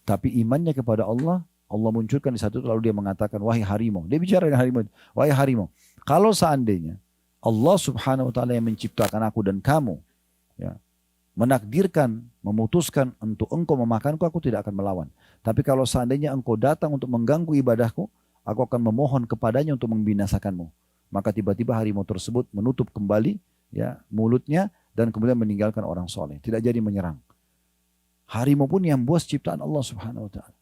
Tapi imannya kepada Allah, Allah munculkan di satu itu lalu dia mengatakan, wahai harimau, dia bicara dengan harimau, wahai harimau, kalau seandainya Allah Subhanahu wa taala yang menciptakan aku dan kamu, ya, menakdirkan, memutuskan untuk engkau memakanku, aku tidak akan melawan. Tapi kalau seandainya engkau datang untuk mengganggu ibadahku, aku akan memohon kepadanya untuk membinasakanmu. Maka tiba-tiba harimau tersebut menutup kembali ya mulutnya dan kemudian meninggalkan orang soleh. Tidak jadi menyerang. Harimau pun yang buas ciptaan Allah Subhanahu wa taala.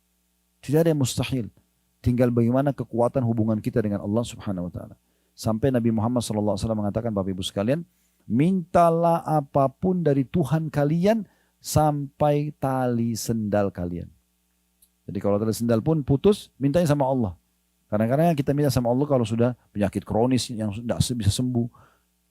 Tidak ada yang mustahil. Tinggal bagaimana kekuatan hubungan kita dengan Allah Subhanahu wa taala. Sampai Nabi Muhammad SAW mengatakan, Bapak Ibu sekalian, mintalah apapun dari Tuhan kalian sampai tali sendal kalian. Jadi kalau tali sendal pun putus, mintanya sama Allah. Kadang-kadang kita minta sama Allah kalau sudah penyakit kronis yang tidak bisa sembuh.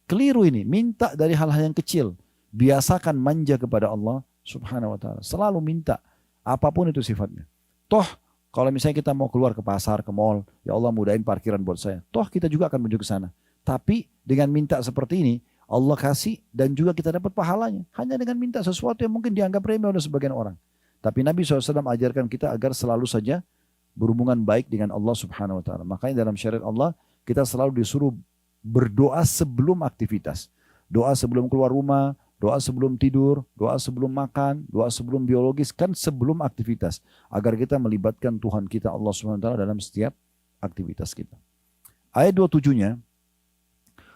Keliru ini, minta dari hal-hal yang kecil. Biasakan manja kepada Allah subhanahu wa ta'ala. Selalu minta, apapun itu sifatnya. Toh, kalau misalnya kita mau keluar ke pasar, ke mall, ya Allah mudahin parkiran buat saya. Toh kita juga akan menuju ke sana. Tapi dengan minta seperti ini, Allah kasih dan juga kita dapat pahalanya. Hanya dengan minta sesuatu yang mungkin dianggap remeh oleh sebagian orang. Tapi Nabi SAW ajarkan kita agar selalu saja berhubungan baik dengan Allah subhanahu wa ta'ala. Makanya dalam syariat Allah, kita selalu disuruh berdoa sebelum aktivitas. Doa sebelum keluar rumah, doa sebelum tidur, doa sebelum makan, doa sebelum biologis, kan sebelum aktivitas. Agar kita melibatkan Tuhan kita Allah SWT dalam setiap aktivitas kita. Ayat 27-nya,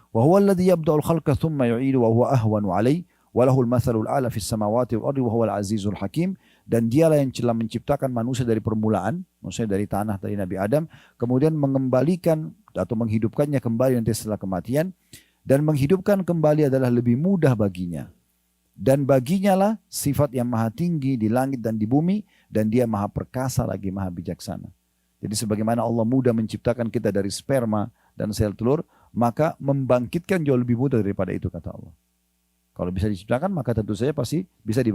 وَهُوَ الَّذِي يَبْدَأُ الْخَلْقَ ثُمَّ يُعِيدُ وَهُوَ أَهْوَنُ عَلَيْهِ وَلَهُ الْمَثَلُ الْأَعْلَى فِي السَّمَاوَاتِ وَالْأَرْضِ وَهُوَ الْعَزِيزُ الْحَكِيمُ. Dan dialah yang telah menciptakan manusia dari permulaan, maksudnya dari tanah, dari Nabi Adam, kemudian mengembalikan atau menghidupkannya kembali nanti setelah kematian, dan menghidupkan kembali adalah lebih mudah baginya. Dan baginya lah sifat yang maha tinggi di langit dan di bumi, dan dia maha perkasa lagi maha bijaksana. Jadi sebagaimana Allah mudah menciptakan kita dari sperma dan sel telur, maka membangkitkan jauh lebih mudah daripada itu, kata Allah. Kalau bisa diciptakan, maka tentu saja pasti bisa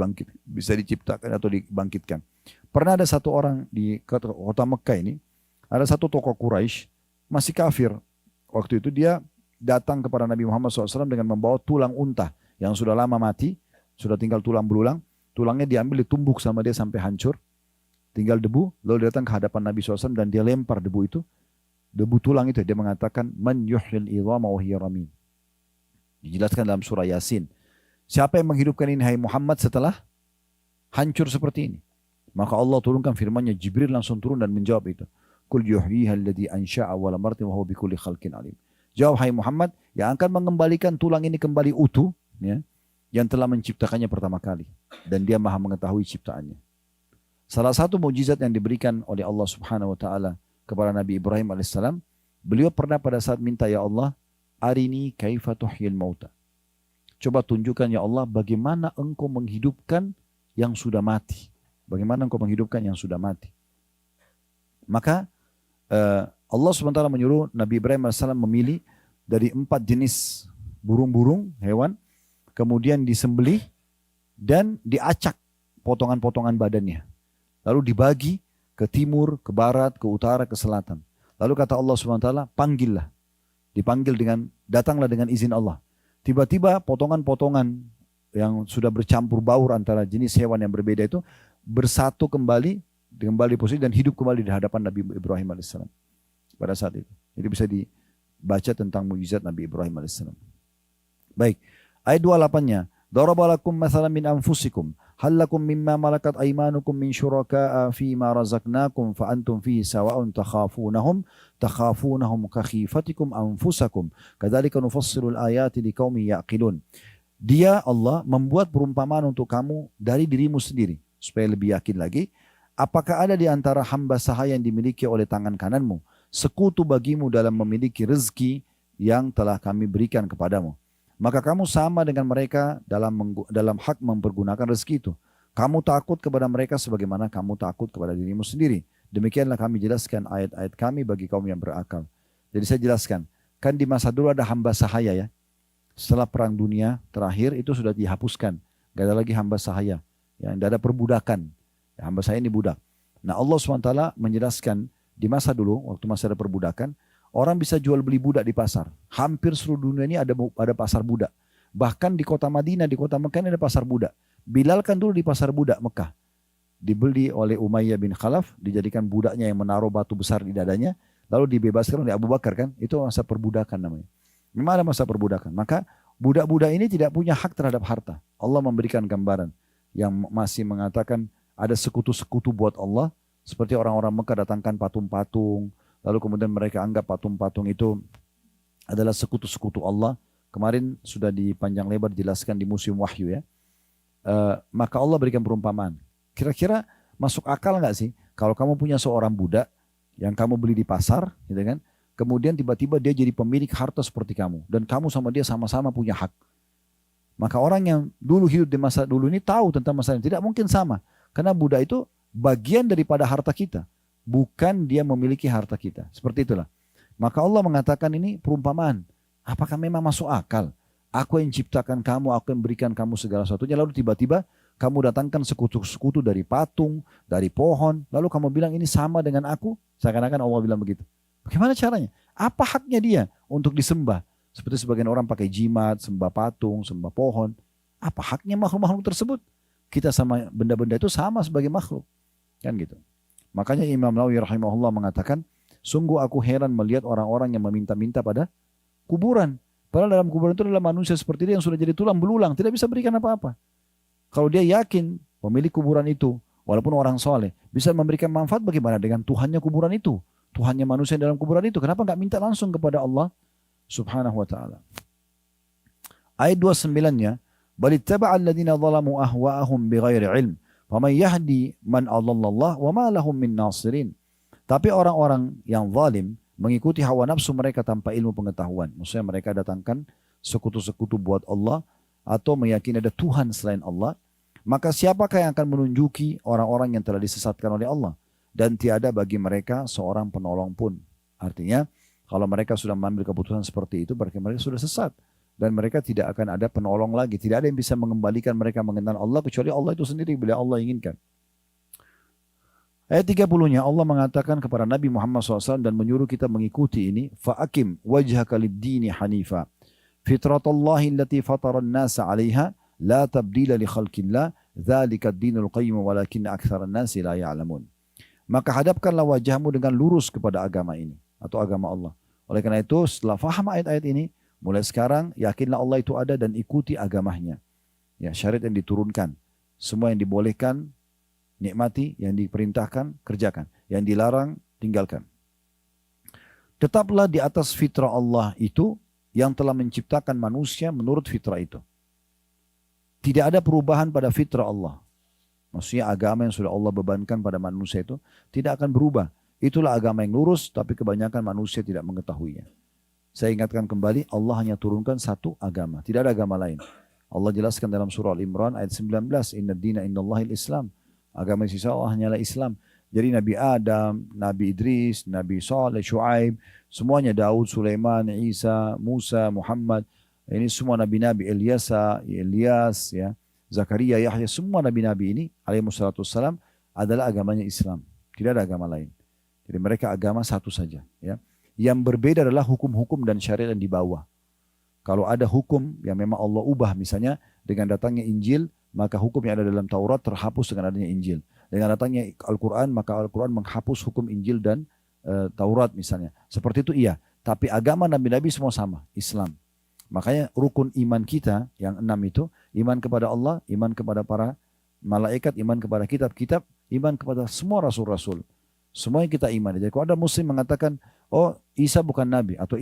bisa diciptakan atau dibangkitkan. Pernah ada satu orang di kota Mekah ini, ada satu tokoh Quraisy masih kafir. Waktu itu dia datang kepada Nabi Muhammad SAW dengan membawa tulang unta yang sudah lama mati, sudah tinggal tulang belulang. Tulangnya diambil, ditumbuk sama dia sampai hancur, tinggal debu. Lalu datang ke hadapan Nabi SAW dan dia lempar debu itu, debu tulang itu. Dia mengatakan, Man yuhyil idhama wa hiya ramim. Dijelaskan dalam surah Yasin. Siapa yang menghidupkan ini hai Muhammad setelah hancur seperti ini? Maka Allah turunkan firman-Nya, Jibril langsung turun dan menjawab itu. Qul yuhyiha alladhi ansha'a awwala marratin wa huwa bikulli khalqin alim. Jawab hai Muhammad, yang akan mengembalikan tulang ini kembali utuh, ya, yang telah menciptakannya pertama kali, dan dia maha mengetahui ciptaannya. Salah satu mukjizat yang diberikan oleh Allah Subhanahu wa taala kepada Nabi Ibrahim alaihissalam, beliau pernah pada saat minta, ya Allah, arini kaifa tuhyil mauta. Coba tunjukkan ya Allah bagaimana engkau menghidupkan yang sudah mati. Bagaimana engkau menghidupkan yang sudah mati. Maka Allah SWT menyuruh Nabi Ibrahim AS memilih dari 4 jenis burung-burung, hewan. Kemudian disembelih dan diacak potongan-potongan badannya. Lalu dibagi ke timur, ke barat, ke utara, ke selatan. Lalu kata Allah SWT, panggillah. Dipanggil datanglah dengan izin Allah. Tiba-tiba potongan-potongan yang sudah bercampur baur antara jenis hewan yang berbeda itu bersatu kembali posisi dan hidup kembali di hadapan Nabi Ibrahim AS pada saat itu. Jadi bisa dibaca tentang mukjizat Nabi Ibrahim AS. Baik, ayat 28-nya. Darabalakum mathalan min anfusikum hal lakum mimma malakat aymanukum min syuraka'a fima razaqnakum fa antum fihi sawa'un takhafunahum ka khifatikum anfusakum kadzalika nufassilul ayati liqaumin yaqilun. Dia Allah membuat perumpamaan untuk kamu dari dirimu sendiri supaya lebih yakin lagi. Apakah ada di antara hamba sahaya yang dimiliki oleh tangan kananmu sekutu bagimu dalam memiliki rezeki yang telah kami berikan kepadamu? Maka kamu sama dengan mereka dalam hak mempergunakan rezeki itu. Kamu takut kepada mereka sebagaimana kamu takut kepada dirimu sendiri. Demikianlah kami jelaskan ayat-ayat kami bagi kaum yang berakal. Jadi saya jelaskan, kan di masa dulu ada hamba sahaya ya. Setelah perang dunia terakhir itu sudah dihapuskan. Gak ada lagi hamba sahaya. Ya, tidak ada perbudakan. Ya, hamba sahaya ini budak. Nah Allah SWT menjelaskan di masa dulu, waktu masa ada perbudakan, orang bisa jual beli budak di pasar. Hampir seluruh dunia ini ada pasar budak. Bahkan di kota Madinah, di kota Mekah ini ada pasar budak. Bilal kan dulu di pasar budak Mekah. Dibeli oleh Umayyah bin Khalaf, dijadikan budaknya yang menaruh batu besar di dadanya. Lalu dibebaskan oleh Abu Bakar kan. Itu masa perbudakan namanya. Memang ada masa perbudakan. Maka budak-budak ini tidak punya hak terhadap harta. Allah memberikan gambaran yang masih mengatakan ada sekutu-sekutu buat Allah. Seperti orang-orang Mekah datangkan patung-patung. Lalu kemudian mereka anggap patung-patung itu adalah sekutu-sekutu Allah. Kemarin sudah dipanjang lebar dijelaskan di musim wahyu ya. Maka Allah berikan perumpamaan. Kira-kira masuk akal nggak sih kalau kamu punya seorang budak yang kamu beli di pasar, gitu kan? Kemudian tiba-tiba dia jadi pemilik harta seperti kamu dan kamu sama dia sama-sama punya hak. Maka orang yang dulu hidup di masa dulu ini tahu tentang masalah ini. Tidak mungkin sama. Karena Buddha itu bagian daripada harta kita. Bukan dia memiliki harta kita. Seperti itulah. Maka Allah mengatakan ini perumpamaan. Apakah memang masuk akal? Aku yang ciptakan kamu, aku yang berikan kamu segala sesuatunya. Lalu tiba-tiba kamu datangkan sekutu-sekutu dari patung, dari pohon. Lalu kamu bilang ini sama dengan aku. Seakan-akan Allah bilang begitu. Bagaimana caranya? Apa haknya dia untuk disembah? Seperti sebagian orang pakai jimat, sembah patung, sembah pohon. Apa haknya makhluk-makhluk tersebut? Kita sama benda-benda itu sama sebagai makhluk. Kan gitu. Makanya Imam Nawawi rahimahullah mengatakan, sungguh aku heran melihat orang-orang yang meminta-minta pada kuburan. Padahal dalam kuburan itu adalah manusia seperti dia yang sudah jadi tulang belulang. Tidak bisa berikan apa-apa. Kalau dia yakin pemilik kuburan itu, walaupun orang soleh, bisa memberikan manfaat bagaimana dengan Tuhannya kuburan itu? Tuhannya manusia dalam kuburan itu. Kenapa nggak minta langsung kepada Allah Subhanahu wa ta'ala. Ayat 29-nya, balittaba'a alladziina zalamu ahwa'ahum bighairi ilm, faman yahdi man adallallah wa ma lahum min nasirin. Tapi orang-orang yang zalim mengikuti hawa nafsu mereka tanpa ilmu pengetahuan. Maksudnya mereka datangkan sekutu-sekutu buat Allah atau meyakini ada Tuhan selain Allah. Maka siapakah yang akan menunjuki orang-orang yang telah disesatkan oleh Allah? Dan tiada bagi mereka seorang penolong pun. Artinya, kalau mereka sudah mengambil keputusan seperti itu, berarti mereka sudah sesat. Dan mereka tidak akan ada penolong lagi. Tidak ada yang bisa mengembalikan mereka mengenal Allah, kecuali Allah itu sendiri bila Allah inginkan. Ayat 30-nya Allah mengatakan kepada Nabi Muhammad SAW dan menyuruh kita mengikuti ini. Fa'akim wajhaka lid-dini hanifa. Fitratallahi allati fataran nasa 'alaiha la tabdila li khalqillah. Dzalika ad-dinul qayyim walakin aktsaran nasi la ya'lamun. Maka hadapkanlah wajahmu dengan lurus kepada agama ini atau agama Allah. Oleh karena itu setelah faham ayat-ayat ini, mulai sekarang yakinlah Allah itu ada dan ikuti agamanya. Ya, syariat yang diturunkan, semua yang dibolehkan nikmati, yang diperintahkan kerjakan, yang dilarang tinggalkan. Tetaplah di atas fitrah Allah itu yang telah menciptakan manusia menurut fitrah itu. Tidak ada perubahan pada fitrah Allah. Maksudnya agama yang sudah Allah bebankan pada manusia itu tidak akan berubah. Itulah agama yang lurus, tapi kebanyakan manusia tidak mengetahuinya. Saya ingatkan kembali, Allah hanya turunkan satu agama. Tidak ada agama lain. Allah jelaskan dalam surah Al-Imran ayat 19. Inna dina innallahil Islam. Agama sisa Allah hanyalah Islam. Jadi Nabi Adam, Nabi Idris, Nabi Saleh, Shu'aib, semuanya Daud, Sulaiman, Isa, Musa, Muhammad. Ini semua nabi-nabi, Ilyas, ya, Zakaria, Yahya, semua nabi-nabi ini alaihi wassalatu wassalam adalah agamanya Islam. Tidak ada agama lain. Jadi mereka agama satu saja. Ya. Yang berbeda adalah hukum-hukum dan syariat yang dibawa. Kalau ada hukum yang memang Allah ubah, misalnya dengan datangnya Injil, maka hukum yang ada dalam Taurat terhapus dengan adanya Injil. Dengan datangnya Al-Quran, maka Al-Quran menghapus hukum Injil dan Taurat misalnya. Seperti itu iya. Tapi agama nabi-nabi semua sama, Islam. Makanya rukun iman kita yang 6 itu, iman kepada Allah, iman kepada para malaikat, iman kepada kitab-kitab, iman kepada semua rasul-rasul. Semua yang kita imani. Jadi kalau ada muslim mengatakan, oh Isa bukan nabi, atau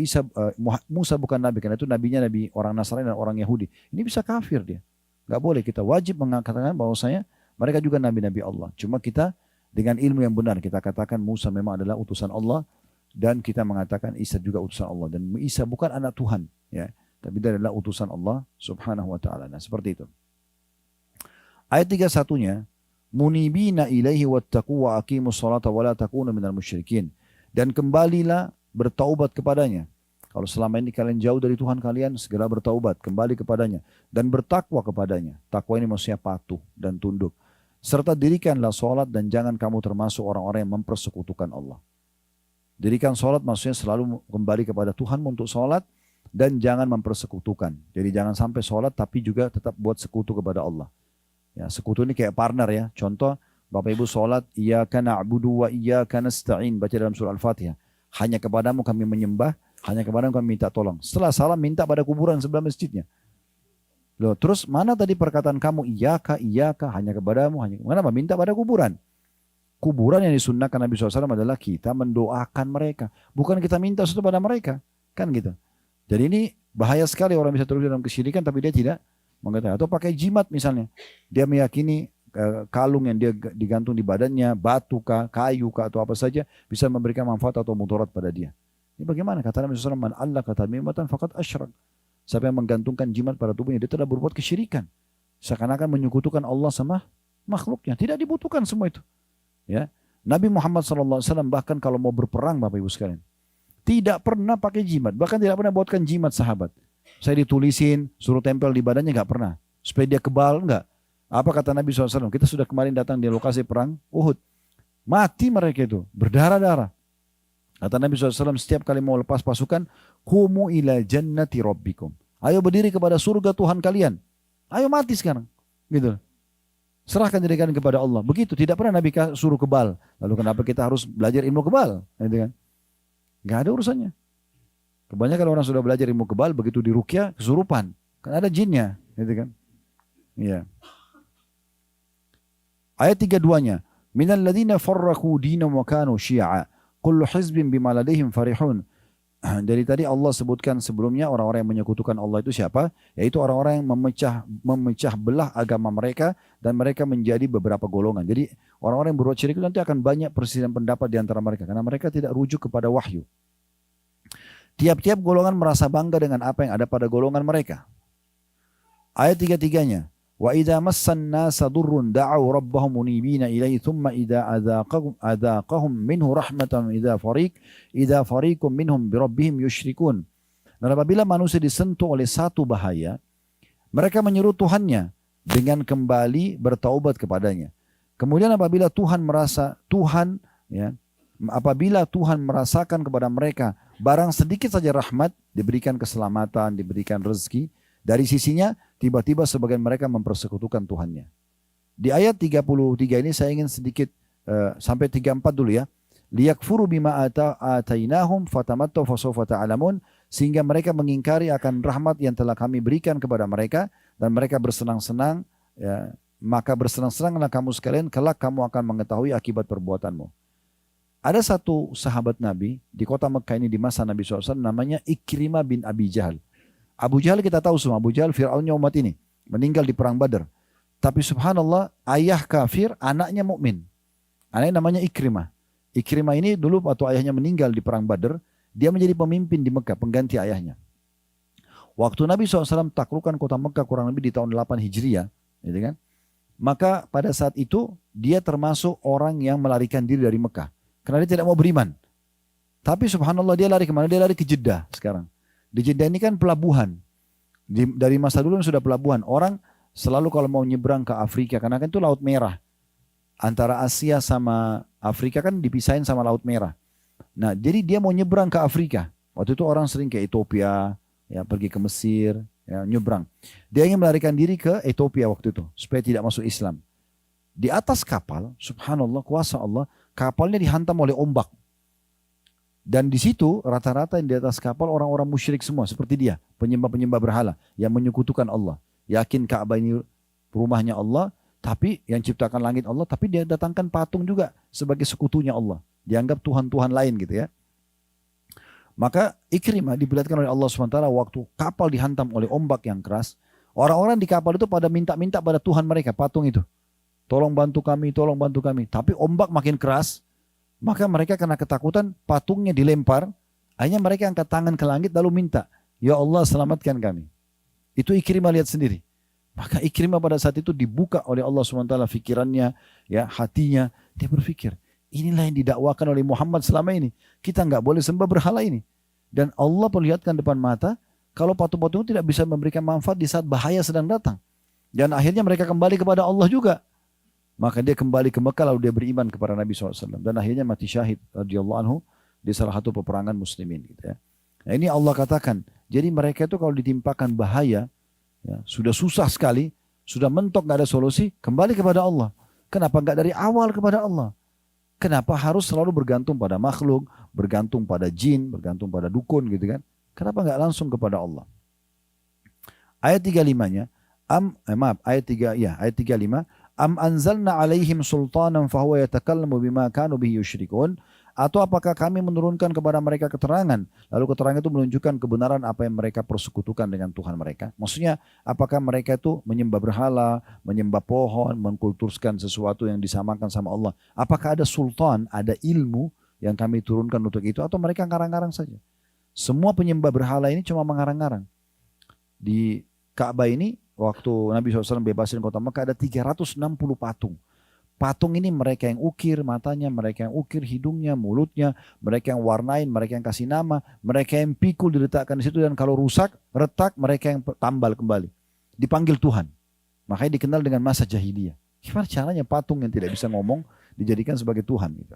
Musa bukan nabi, karena itu nabinya nabi orang Nasrani dan orang Yahudi. Ini bisa kafir dia. Gak boleh, kita wajib mengatakan bahwasanya mereka juga nabi-nabi Allah. Cuma kita dengan ilmu yang benar, kita katakan Musa memang adalah utusan Allah, dan kita mengatakan Isa juga utusan Allah. Dan Isa bukan anak Tuhan, ya, tapi dia adalah utusan Allah subhanahu wa ta'ala. Nah seperti itu. Ayat 31-nya, munibina ilaihi wattaqu wa aqimus salata wa la takunu minal musyrikin. Dan kembalilah bertaubat kepadanya. Kalau selama ini kalian jauh dari Tuhan kalian, segera bertaubat, kembali kepadanya. Dan bertakwa kepadanya. Takwa ini maksudnya patuh dan tunduk. Serta dirikanlah sholat dan jangan kamu termasuk orang-orang yang mempersekutukan Allah. Dirikan sholat maksudnya selalu kembali kepada Tuhan untuk sholat. Dan jangan mempersekutukan. Jadi jangan sampai sholat tapi juga tetap buat sekutu kepada Allah. Ya, sekutu ini kayak partner ya. Contoh, Bapak Ibu sholat, iyyaka na'budu wa iyyaka nasta'in. Baca dalam surah Al-Fatihah. Hanya kepadamu kami menyembah, hanya kepadamu kami minta tolong. Setelah salam minta pada kuburan sebelah masjidnya. Loh, terus mana tadi perkataan kamu, iyyaka, hanya kepadamu, kenapa? Minta pada kuburan. Kuburan yang disunnahkan Nabi SAW adalah kita mendoakan mereka. Bukan kita minta sesuatu pada mereka. Kan gitu. Jadi ini bahaya sekali orang bisa terus dalam kesyirikan tapi dia tidak mengetahui. Atau pakai jimat misalnya. Dia meyakini kalung yang dia digantung di badannya, batu kah, kayu kah atau apa saja bisa memberikan manfaat atau mudarat pada dia. Ini bagaimana? Kata Nabi SAW, man Allah kata mimatan faqad asyrak. Siapa yang menggantungkan jimat pada tubuhnya, dia telah berbuat kesyirikan. Seakan-akan menyekutukan Allah sama makhluknya. Tidak dibutuhkan semua itu. Ya, Nabi Muhammad SAW bahkan kalau mau berperang Bapak Ibu sekalian, tidak pernah pakai jimat. Bahkan tidak pernah buatkan jimat sahabat. Saya ditulisin, suruh tempel di badannya, nggak pernah. Supaya dia kebal, enggak. Apa kata Nabi SAW? Kita sudah kemarin datang di lokasi perang Uhud. Mati mereka itu, berdarah-darah. Kata Nabi SAW, setiap kali mau lepas pasukan, Kumu ila jannati rabbikum. Ayo berdiri kepada surga Tuhan kalian. Ayo mati sekarang. Gitu. Serahkan diri kalian kepada Allah. Begitu, tidak pernah Nabi suruh kebal. Lalu kenapa kita harus belajar ilmu kebal? Gitu kan? Gak ada urusannya. Kebanyakan orang sudah belajar ilmu kebal, begitu diruqyah kesurupan. Kan ada jinnya. Gitu kan? Iya. Ayat 32-nya. Minal ladzina farraqu dinahum wa kanu syi'a. Kullu hizbin bima ladaihim farihun. Dari tadi Allah sebutkan sebelumnya orang-orang yang menyekutukan Allah itu siapa? Yaitu orang-orang yang memecah belah agama mereka dan mereka menjadi beberapa golongan. Jadi orang-orang yang berbuat syirik itu nanti akan banyak perselisihan pendapat di antara mereka karena mereka tidak rujuk kepada wahyu. Tiap-tiap golongan merasa bangga dengan apa yang ada pada golongan mereka. Ayat 33-nya. Wa idza massan nasa durrun da'u rabbahum munibina ilaihi thumma idza adzaqahum minhu rahmatan idza fariqum minhum bi rabbihim yusyrikun. Dan apabila manusia disentuh oleh satu bahaya, mereka menyeru Tuhannya dengan kembali bertaubat kepadanya. Kemudian apabila Tuhan merasakan kepada mereka barang sedikit saja rahmat, diberikan keselamatan, diberikan rezeki, dari sisinya tiba-tiba sebagian mereka mempersekutukan Tuhannya. Di ayat 33 ini saya ingin sedikit sampai 34 dulu ya. Liyakfuru bima atainahum fatamattau fasawfa ta'lamun, sehingga mereka mengingkari akan rahmat yang telah kami berikan kepada mereka dan mereka bersenang-senang, ya, maka bersenang-senanglah kamu sekalian, kelak kamu akan mengetahui akibat perbuatanmu. Ada satu sahabat Nabi di kota Mekah ini di masa Nabi SAW, namanya Ikrimah bin Abi Jahal. Abu Jahal kita tahu semua, Abu Jahal Fir'aunnya umat ini, meninggal di perang Badar. Tapi subhanallah, ayah kafir, anaknya mukmin. Anaknya namanya Ikrimah. Ikrimah ini dulu waktu ayahnya meninggal di perang Badar, dia menjadi pemimpin di Mekah, pengganti ayahnya. Waktu Nabi SAW taklukkan kota Mekah kurang lebih di tahun 8 Hijriah, gitu kan? Maka pada saat itu dia termasuk orang yang melarikan diri dari Mekah. Karena dia tidak mau beriman. Tapi subhanallah dia lari kemana? Dia lari ke Jeddah sekarang. Di Jeddah ini kan pelabuhan. Dari masa dulu sudah pelabuhan. Orang selalu kalau mau nyebrang ke Afrika, karena kan itu Laut Merah. Antara Asia sama Afrika kan dipisahin sama Laut Merah. Nah, jadi dia mau nyebrang ke Afrika. Waktu itu orang sering ke Ethiopia, ya, pergi ke Mesir, ya, nyebrang. Dia ingin melarikan diri ke Ethiopia waktu itu, supaya tidak masuk Islam. Di atas kapal, subhanallah, kuasa Allah, kapalnya dihantam oleh ombak. Dan di situ rata-rata yang di atas kapal orang-orang musyrik semua seperti dia, penyembah-penyembah berhala yang menyekutukan Allah. Yakin Ka'bah ini rumahnya Allah, tapi yang ciptakan langit Allah, tapi dia datangkan patung juga sebagai sekutunya Allah. Dianggap Tuhan-Tuhan lain gitu ya. Maka Ikrimah diperlihatkan oleh Allah SWT waktu kapal dihantam oleh ombak yang keras, orang-orang di kapal itu pada minta-minta pada Tuhan mereka, patung itu. Tolong bantu kami, tolong bantu kami. Tapi ombak makin keras, maka mereka karena ketakutan patungnya dilempar, akhirnya mereka angkat tangan ke langit lalu minta, ya Allah selamatkan kami. Itu Ikrimah lihat sendiri. Maka Ikrimah pada saat itu dibuka oleh Allah SWT fikirannya, ya, hatinya. Dia berpikir, inilah yang didakwakan oleh Muhammad selama ini. Kita nggak boleh sembah berhala ini. Dan Allah perlihatkan depan mata, kalau patung-patung tidak bisa memberikan manfaat di saat bahaya sedang datang. Dan akhirnya mereka kembali kepada Allah juga. Maka dia kembali ke Mekah lalu dia beriman kepada Nabi SAW. Dan akhirnya mati syahid radhiyallahu anhu di salah satu peperangan muslimin. Gitu ya. Nah, ini Allah katakan. Jadi mereka itu kalau ditimpakan bahaya, ya, sudah susah sekali, sudah mentok gak ada solusi, kembali kepada Allah. Kenapa gak dari awal kepada Allah? Kenapa harus selalu bergantung pada makhluk, bergantung pada jin, bergantung pada dukun gitu kan? Kenapa gak langsung kepada Allah? Ayat 35-nya, ayat 35, Am anzalna alaihim sultanan fahuwa yatakallamu bima kanu bihi yusyrikun, atau apakah kami menurunkan kepada mereka keterangan, lalu keterangan itu menunjukkan kebenaran apa yang mereka persekutukan dengan Tuhan mereka. Maksudnya apakah mereka itu menyembah berhala, menyembah pohon, mengkultuskan sesuatu yang disamakan sama Allah. Apakah ada sultan, ada ilmu yang kami turunkan untuk itu, atau mereka ngarang-ngarang saja. Semua penyembah berhala ini cuma mengarang-ngarang. Di Ka'bah ini waktu Nabi SAW bebasin kota Mekah ada 360 patung. Patung ini mereka yang ukir matanya, mereka yang ukir hidungnya, mulutnya, mereka yang warnain, mereka yang kasih nama, mereka yang pikul diletakkan di situ dan kalau rusak, retak, mereka yang tambal kembali. Dipanggil Tuhan. Makanya dikenal dengan masa jahiliyah. Gimana caranya patung yang tidak bisa ngomong dijadikan sebagai Tuhan gitu.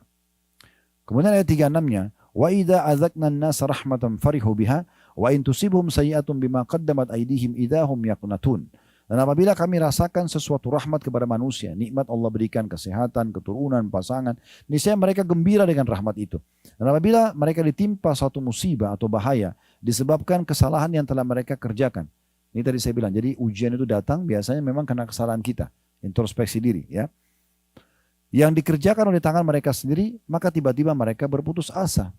Kemudian ayat 36-nya, wa idza azaqna an-nasa rahmatan farihu biha wa in tusibhum sayyi'atun bima qaddamat aydihim idahum yaqnatun. Dan apabila kami rasakan sesuatu rahmat kepada manusia, nikmat Allah berikan kesehatan, keturunan, pasangan, niscaya mereka gembira dengan rahmat itu. Dan apabila mereka ditimpa suatu musibah atau bahaya disebabkan kesalahan yang telah mereka kerjakan. Ini tadi saya bilang, jadi ujian itu datang biasanya memang karena kesalahan kita, introspeksi diri ya. Yang dikerjakan oleh tangan mereka sendiri, maka tiba-tiba mereka berputus asa.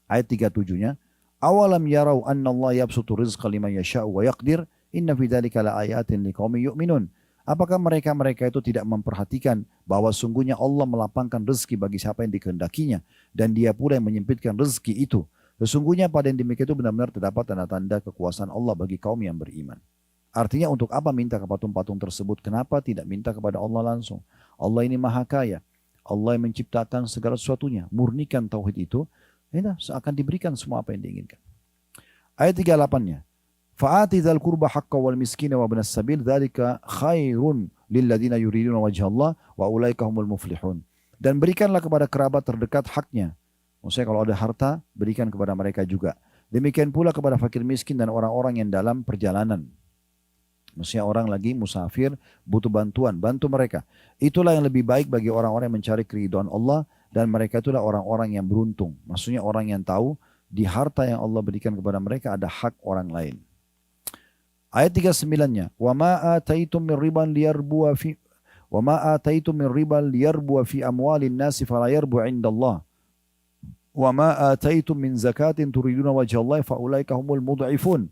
Ayat 37-nya, awalam yarau anna Allah yabsutu rizqa liman yasha'u wa yaqdir. Inna fi dzalika laayatin liqaumin yu'minun. Apakah mereka itu tidak memperhatikan bahwa sungguhnya Allah melapangkan rezeki bagi siapa yang dikehendakinya dan dia pula yang menyempitkan rezeki itu. Sesungguhnya pada yang demikian itu benar-benar terdapat tanda-tanda kekuasaan Allah bagi kaum yang beriman. Artinya untuk apa minta ke patung-patung tersebut? Kenapa tidak minta kepada Allah langsung? Allah ini maha kaya. Allah yang menciptakan segala sesuatunya. Murnikan tauhid itu, akan diberikan semua apa yang diinginkan. Ayat 38-nya. Fa'ati dzal qurba haqqa wal miskina wa ibnas sabil dzalika khairun lil ladzina yuriduna wajha Allah wa ulaika humul muflihun. Dan berikanlah kepada kerabat terdekat haknya. Maksudnya kalau ada harta, berikan kepada mereka juga. Demikian pula kepada fakir miskin dan orang-orang yang dalam perjalanan. Maksudnya orang lagi musafir, butuh bantuan, bantu mereka. Itulah yang lebih baik bagi orang-orang yang mencari keridhaan Allah dan mereka itulah orang-orang yang beruntung. Maksudnya orang yang tahu di harta yang Allah berikan kepada mereka ada hak orang lain. Ayat 39-nya, wa ma ataitum min riban liyarbu fi wa ma ataitum min riban liyarbu fi amwalin nasi fala yarbu 'indallah. Wa ma ataitum min zakatin turiduna wajhallahi fa ulaika humul mudha'ifun.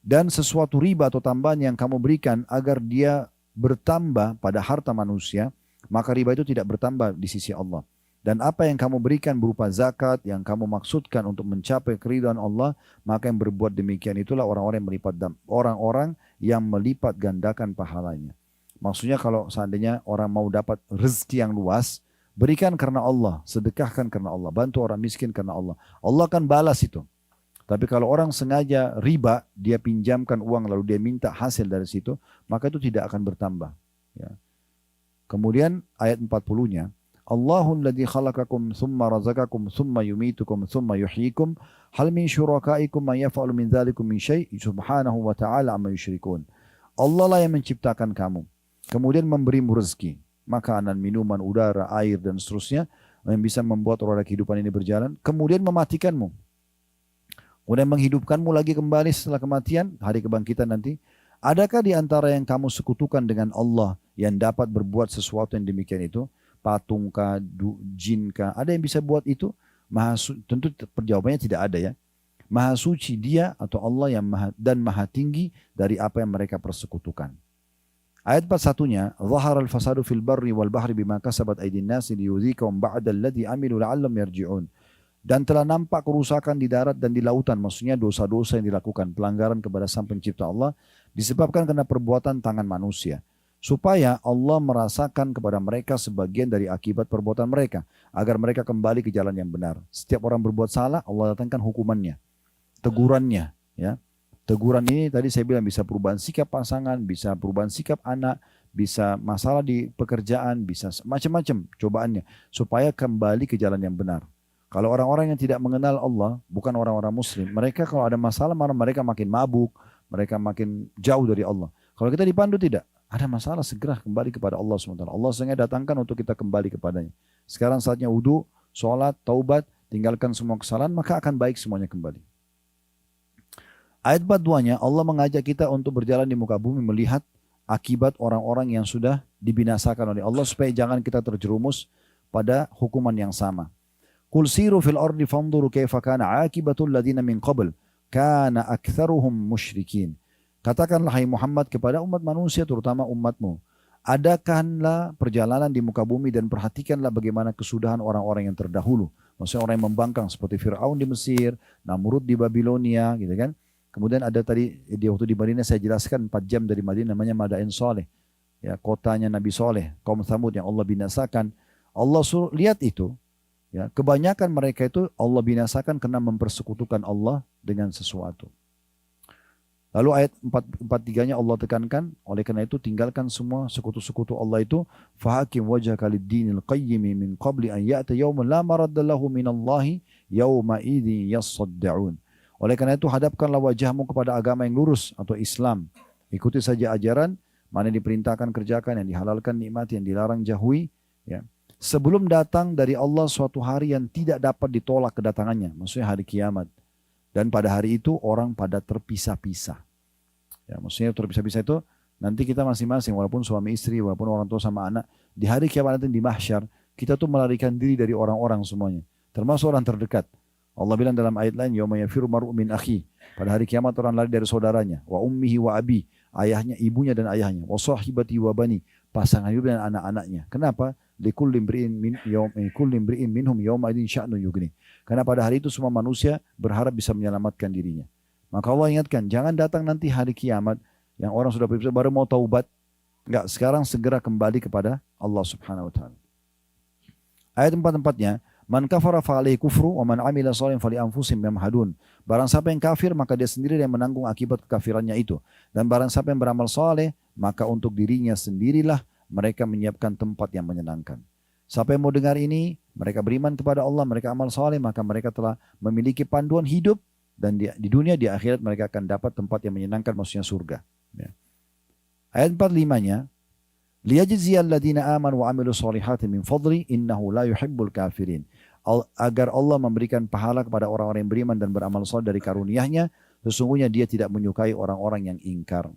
Dan sesuatu riba atau tambahan yang kamu berikan agar dia bertambah pada harta manusia, maka riba itu tidak bertambah di sisi Allah. Dan apa yang kamu berikan berupa zakat yang kamu maksudkan untuk mencapai keridhaan Allah, maka yang berbuat demikian itulah orang-orang yang melipat gandakan pahalanya. Maksudnya kalau seandainya orang mau dapat rezeki yang luas, berikan karena Allah, sedekahkan karena Allah, bantu orang miskin karena Allah. Allah akan balas itu. Tapi kalau orang sengaja riba, dia pinjamkan uang lalu dia minta hasil dari situ, maka itu tidak akan bertambah. Ya. Kemudian ayat 40-nya, Allahul ladzi khalaqakum thumma razaqakum thumma yumitukum thumma yuhyikum hal min syurakaikum man yaf'alu min dzalikum min syai' subhanahu wa ta'ala amma yusyrikun. Allah lah yang menciptakan kamu, kemudian memberimu rezeki, makanan, minuman, udara, air dan seterusnya yang bisa membuat roda kehidupan ini berjalan, kemudian mematikanmu. Kemudian menghidupkanmu lagi kembali setelah kematian, hari kebangkitan nanti. Adakah di antara yang kamu sekutukan dengan Allah yang dapat berbuat sesuatu yang demikian itu? Patungkah, jinkah, ada yang bisa buat itu? Tentu perjawabannya tidak ada ya. Maha suci dia atau Allah yang maha tinggi dari apa yang mereka persekutukan. Ayat 41-nya, Zahara al-fasadu fil barri wal bahri bima kasabat aydin nasi liyudhikahum ba'da alladhi amilu la'allam yarji'un. Dan telah nampak kerusakan di darat dan di lautan, maksudnya dosa-dosa yang dilakukan, pelanggaran kepada Sang Pencipta Allah disebabkan karena perbuatan tangan manusia. Supaya Allah merasakan kepada mereka sebagian dari akibat perbuatan mereka, agar mereka kembali ke jalan yang benar. Setiap orang berbuat salah, Allah datangkan hukumannya, tegurannya. Ya, teguran ini tadi saya bilang bisa perubahan sikap pasangan, bisa perubahan sikap anak, bisa masalah di pekerjaan, bisa macam-macam cobaannya, supaya kembali ke jalan yang benar. Kalau orang-orang yang tidak mengenal Allah, bukan orang-orang Muslim, mereka kalau ada masalah, mereka makin mabuk, mereka makin jauh dari Allah. Kalau kita dipandu tidak, ada masalah segera kembali kepada Allah SWT. Allah sengaja datangkan untuk kita kembali kepadanya. Sekarang saatnya wudu, sholat, taubat, tinggalkan semua kesalahan, maka akan baik semuanya kembali. Ayat 42-nya Allah mengajak kita untuk berjalan di muka bumi melihat akibat orang-orang yang sudah dibinasakan oleh Allah supaya jangan kita terjerumus pada hukuman yang sama. Qul siru fil ardi fanzuru kaifa kana akibatul ladina min qabl kana aktsaruhum musyrikin. Katakanlah hai Muhammad kepada umat manusia terutama umatmu, adakanlah perjalanan di muka bumi dan perhatikanlah bagaimana kesudahan orang-orang yang terdahulu. Maksudnya orang yang membangkang seperti Fir'aun di Mesir, Namrud di Babilonia, gitu kan. Kemudian ada tadi di waktu di Madinah saya jelaskan 4 jam dari Madinah namanya Madain Soleh. Ya, kotanya Nabi Soleh, kaum Tsamud yang Allah binasakan. Allah suruh lihat itu. Ya, kebanyakan mereka itu Allah binasakan karena mempersekutukan Allah dengan sesuatu. Lalu ayat 43-nya Allah tekankan, oleh karena itu tinggalkan semua sekutu-sekutu Allah itu, fahakim wajhaka lid-dinil qayyim min qabli an ya'ta yawmun la maradda lahu minallahi yawma idzi yassaddaun. Oleh karena itu hadapkanlah wajahmu kepada agama yang lurus atau Islam. Ikuti saja ajaran, mana yang diperintahkan kerjakan, yang dihalalkan nikmati, yang dilarang jauhi, ya. Sebelum datang dari Allah suatu hari yang tidak dapat ditolak kedatangannya, maksudnya hari kiamat. Dan pada hari itu orang pada terpisah-pisah. Ya, maksudnya terpisah-pisah itu nanti kita masing-masing walaupun suami istri, walaupun orang tua sama anak, di hari kiamat nanti di mahsyar, kita tuh melarikan diri dari orang-orang semuanya. Termasuk orang terdekat. Allah bilang dalam ayat lain, yauma yafiru mar'u min akhi. Pada hari kiamat orang lari dari saudaranya, wa ummihi wa abi, ayahnya, ibunya dan ayahnya, wa sahibati wa bani, pasangan hidup dan anak-anaknya. Kenapa? Likulli imri'in minhum yawma idin sya'nu yughni. Karena pada hari itu semua manusia berharap bisa menyelamatkan dirinya. Maka Allah ingatkan, jangan datang nanti hari kiamat yang orang sudah berpisah baru mau taubat. Enggak, sekarang segera kembali kepada Allah Subhanahu wa taala. Ayat 44-nya, man kafara fa alaihi kufru wa man amila shalihan fali anfusihim yamhadun. Barang siapa yang kafir maka dia sendiri yang menanggung akibat kekafirannya itu. Dan barang siapa yang beramal saleh maka untuk dirinya sendirilah mereka menyiapkan tempat yang menyenangkan. Siapa yang mau dengar ini, mereka beriman kepada Allah, mereka amal saleh, maka mereka telah memiliki panduan hidup dan di dunia, di akhirat mereka akan dapat tempat yang menyenangkan, maksudnya surga. Ya. Ayat 45-nya, liyajziyal ladina amanu wa amilu solihati min fadli innahu la yuhibbul kafirin. Agar Allah memberikan pahala kepada orang-orang yang beriman dan beramal saleh dari karunia-Nya, sesungguhnya Dia tidak menyukai orang-orang yang ingkar.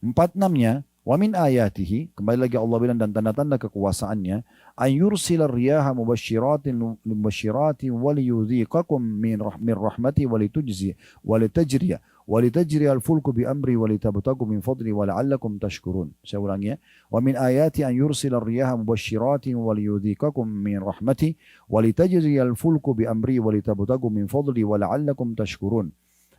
46-nya, wa min ayatihi, kembali lagi Allah bilang dan tanda-tanda kekuasaannya, ayursilar riyaha mubashiratin wa liyudhiqakum min rahmati wa litujzi wa litajriya wa litajriya al-fulku bi amri wa litabtagu min fadli wa la'allakum tashkurun. Saya ulangi ya. Wa min ayati an yursilar riyaha mubashiratin wa liyudhiqakum min rahmati wa litajriya al-fulku bi amri wa litabtagu min fadli wa la'allakum tashkurun.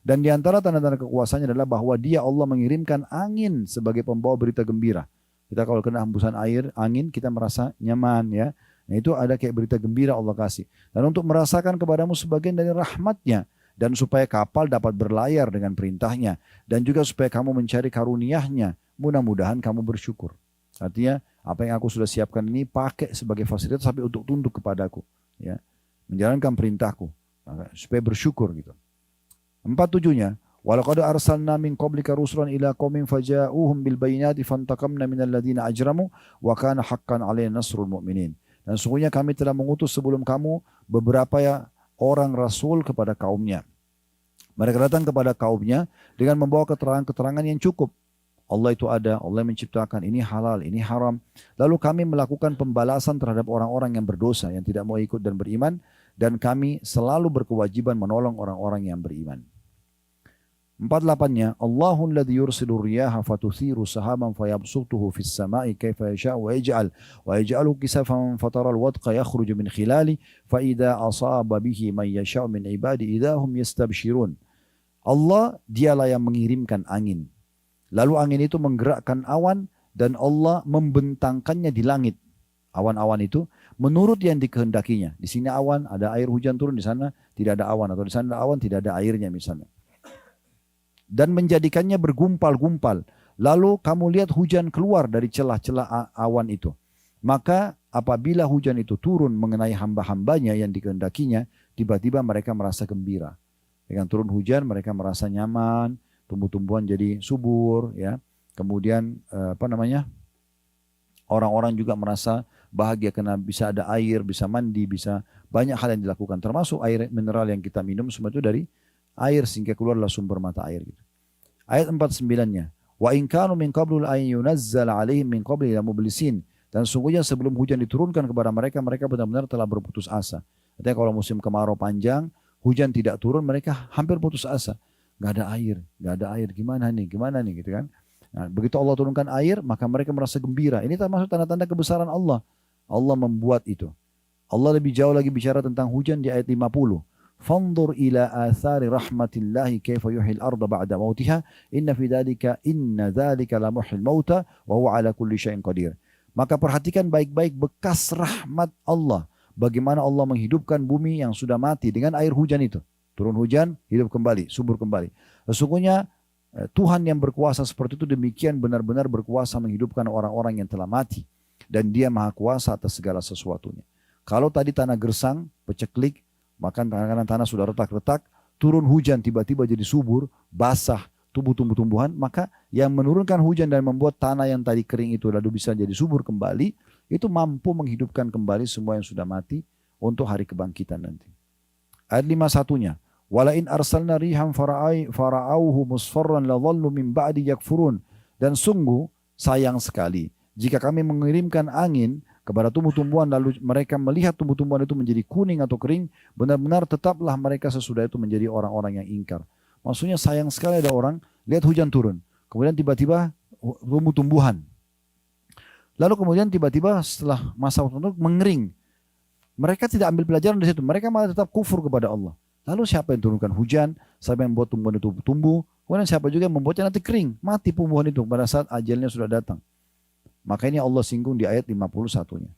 Dan di antara tanda-tanda kekuasaannya adalah bahwa Dia Allah mengirimkan angin sebagai pembawa berita gembira. Kita kalau kena hembusan air, angin, kita merasa nyaman ya. Nah itu ada kayak berita gembira Allah kasih. Dan untuk merasakan kepadamu sebagian dari rahmatnya. Dan supaya kapal dapat berlayar dengan perintahnya. Dan juga supaya kamu mencari karunia-Nya. Mudah-mudahan kamu bersyukur. Artinya apa yang aku sudah siapkan ini pakai sebagai fasilitas tapi untuk tunduk kepadaku. Ya. Menjalankan perintahku. Supaya bersyukur gitu. 47-nya, walaqad arsalna min qablika rusulan ila qaumin faja'uhum bil bayyinati fantaqamna minal ladzina ajramu wa kana haqqan 'alaina nasrul mu'minin. Dan sungguhnya kami telah mengutus sebelum kamu beberapa orang rasul kepada kaumnya. Mereka datang kepada kaumnya dengan membawa keterangan-keterangan yang cukup. Allah itu ada, Allah menciptakan, ini halal, ini haram. Lalu kami melakukan pembalasan terhadap orang-orang yang berdosa, yang tidak mau ikut dan beriman. Dan kami selalu berkewajiban menolong orang-orang yang beriman. 48-nya, Allahul ladzi yursilu riyaha fatuthiru sahaban fayabsutuhu fis sama'i kaifa yasha'u wa yaj'aluhu kisafan fataral wadqa yakhruju min khilali fa idza asaba bihi man yasha'u min ibadi idahum yastabshirun. Allah dialah yang mengirimkan angin. Lalu angin itu menggerakkan awan dan Allah membentangkannya di langit. Awan-awan itu menurut yang dikehendakinya. Di sini awan, ada air hujan turun, di sana tidak ada awan, atau di sana ada awan, tidak ada airnya misalnya. Dan menjadikannya bergumpal-gumpal. Lalu kamu lihat hujan keluar dari celah-celah awan itu. Maka apabila hujan itu turun mengenai hamba-hambanya yang dikehendakinya, tiba-tiba mereka merasa gembira. Dengan turun hujan mereka merasa nyaman, tumbuh-tumbuhan jadi subur, ya. Kemudian orang-orang juga merasa bahagia karena bisa ada air, bisa mandi, bisa banyak hal yang dilakukan. Termasuk air mineral yang kita minum semua itu dari air sehingga keluarlah sumber mata air. Gitu. Ayat 49-nya. Wa in kanu min qablu an yunazzala alaihim min qabli la mublisin. Dan sungguhnya sebelum hujan diturunkan kepada mereka, mereka benar-benar telah berputus asa. Artinya kalau musim kemarau panjang, hujan tidak turun, mereka hampir putus asa. Gak ada air, gimana nih gitu kan. Nah, begitu Allah turunkan air, maka mereka merasa gembira. Ini termasuk tanda-tanda kebesaran Allah. Allah membuat itu. Allah lebih jauh lagi bicara tentang hujan di ayat 50. fanzur ila athari rahmatillahi kaifa yuhyil arda ba'da mautiha inna dzalika la muhyil mauta wa huwa ala kulli syai'in qadir. Maka perhatikan baik-baik bekas rahmat Allah. Bagaimana Allah menghidupkan bumi yang sudah mati dengan air hujan itu. Turun hujan, hidup kembali, subur kembali. Sesungguhnya Tuhan yang berkuasa seperti itu demikian benar-benar berkuasa menghidupkan orang-orang yang telah mati. Dan dia maha kuasa atas segala sesuatunya. Kalau tadi tanah gersang, peceklik, bahkan kadang-kadang tanah sudah retak-retak, turun hujan tiba-tiba jadi subur, basah, tumbuh-tumbuhan, maka yang menurunkan hujan dan membuat tanah yang tadi kering itu lalu bisa jadi subur kembali, itu mampu menghidupkan kembali semua yang sudah mati untuk hari kebangkitan nanti. Ayat 51-nya, walain arsalna rihan fara'auhu musfarran la dhallu min ba'di yakfurun. Dan sungguh sayang sekali jika kami mengirimkan angin kepada tumbuh-tumbuhan lalu mereka melihat tumbuh-tumbuhan itu menjadi kuning atau kering, benar-benar tetaplah mereka sesudah itu menjadi orang-orang yang ingkar. Maksudnya sayang sekali ada orang lihat hujan turun, kemudian tiba-tiba tumbuh-tumbuhan. Lalu kemudian tiba-tiba setelah masa waktu mengering. Mereka tidak ambil pelajaran dari situ, mereka malah tetap kufur kepada Allah. Lalu siapa yang turunkan hujan, siapa yang membuat tumbuhan itu tumbuh, kemudian siapa juga yang membuatnya nanti kering, mati tumbuhan itu pada saat ajalnya sudah datang. Maka ini Allah singgung di ayat 51-nya.